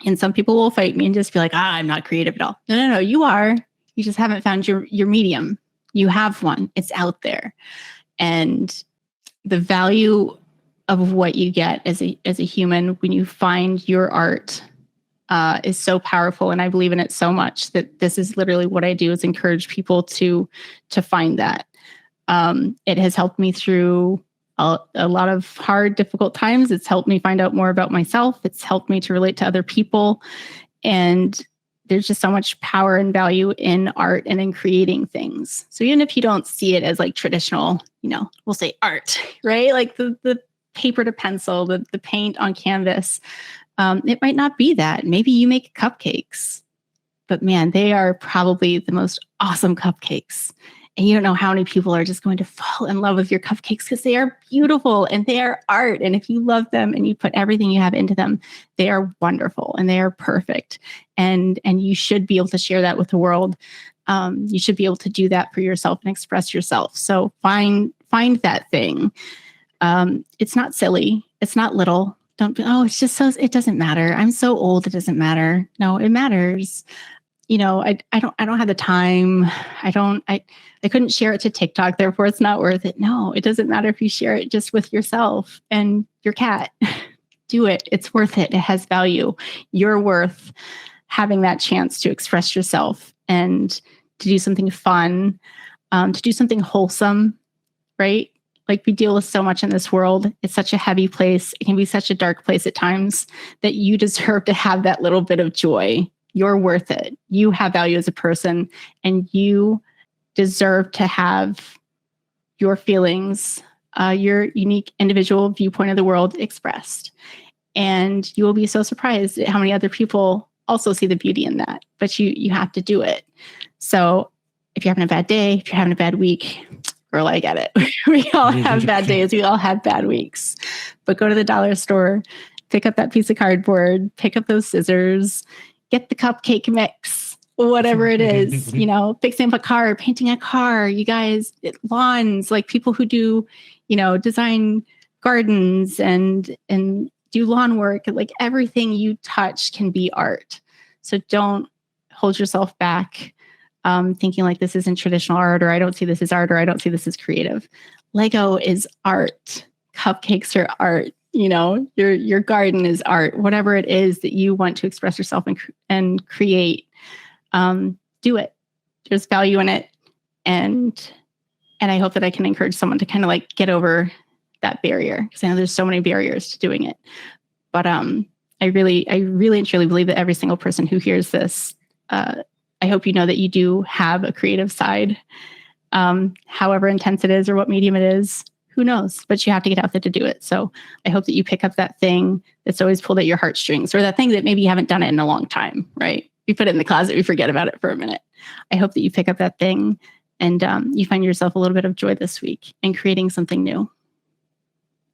And some people will fight me and just be like, I'm not creative at all. No, you are. You just haven't found your medium. You have one. It's out there. And the value of what you get as a human when you find your art is so powerful. And I believe in it so much that this is literally what I do, is encourage people to find that. It has helped me through a lot of hard, difficult times. It's helped me find out more about myself. It's helped me to relate to other people. And there's just so much power and value in art and in creating things. So even if you don't see it as like traditional, we'll say art, right? Like the paper to pencil, the paint on canvas, it might not be that. Maybe you make cupcakes, but man, they are probably the most awesome cupcakes. And you don't know how many people are just going to fall in love with your cupcakes because they are beautiful and they are art. And if you love them and you put everything you have into them, they are wonderful and they are perfect. And you should be able to share that with the world. You should be able to do that for yourself and express yourself. So find that thing. It's not silly. It's not little. Don't be, it's just so, it doesn't matter. I'm so old. It doesn't matter. No, it matters. I don't have the time. I couldn't share it to TikTok, therefore it's not worth it. No, it doesn't matter if you share it just with yourself and your cat. Do it. It's worth it. It has value. You're worth having that chance to express yourself and to do something fun, to do something wholesome, right? Like we deal with so much in this world. It's such a heavy place. It can be such a dark place at times that you deserve to have that little bit of joy. You're worth it. You have value as a person and you deserve to have your feelings, your unique individual viewpoint of the world expressed. And you will be so surprised at how many other people also see the beauty in that, but you have to do it. So if you're having a bad day, if you're having a bad week, girl, I get it. We all have bad days. We all have bad weeks, but go to the dollar store, pick up that piece of cardboard, pick up those scissors, get the cupcake mix, whatever it is, fixing up a car, painting a car, you guys, lawns, like people who do, design gardens and do lawn work, like everything you touch can be art. So don't hold yourself back thinking like this isn't traditional art, or I don't see this as art, or I don't see this as creative. Lego is art. Cupcakes are art. Your garden is art, whatever it is that you want to express yourself and create. Do it. There's value in it. And I hope that I can encourage someone to kind of like get over that barrier, because I know there's so many barriers to doing it. But I really and truly believe that every single person who hears this, I hope you know that you do have a creative side, however intense it is or what medium it is. Who knows? But you have to get out there to do it. So I hope that you pick up that thing that's always pulled at your heartstrings, or that thing that maybe you haven't done it in a long time, right? We put it in the closet, we forget about it for a minute. I hope that you pick up that thing and you find yourself a little bit of joy this week in creating something new.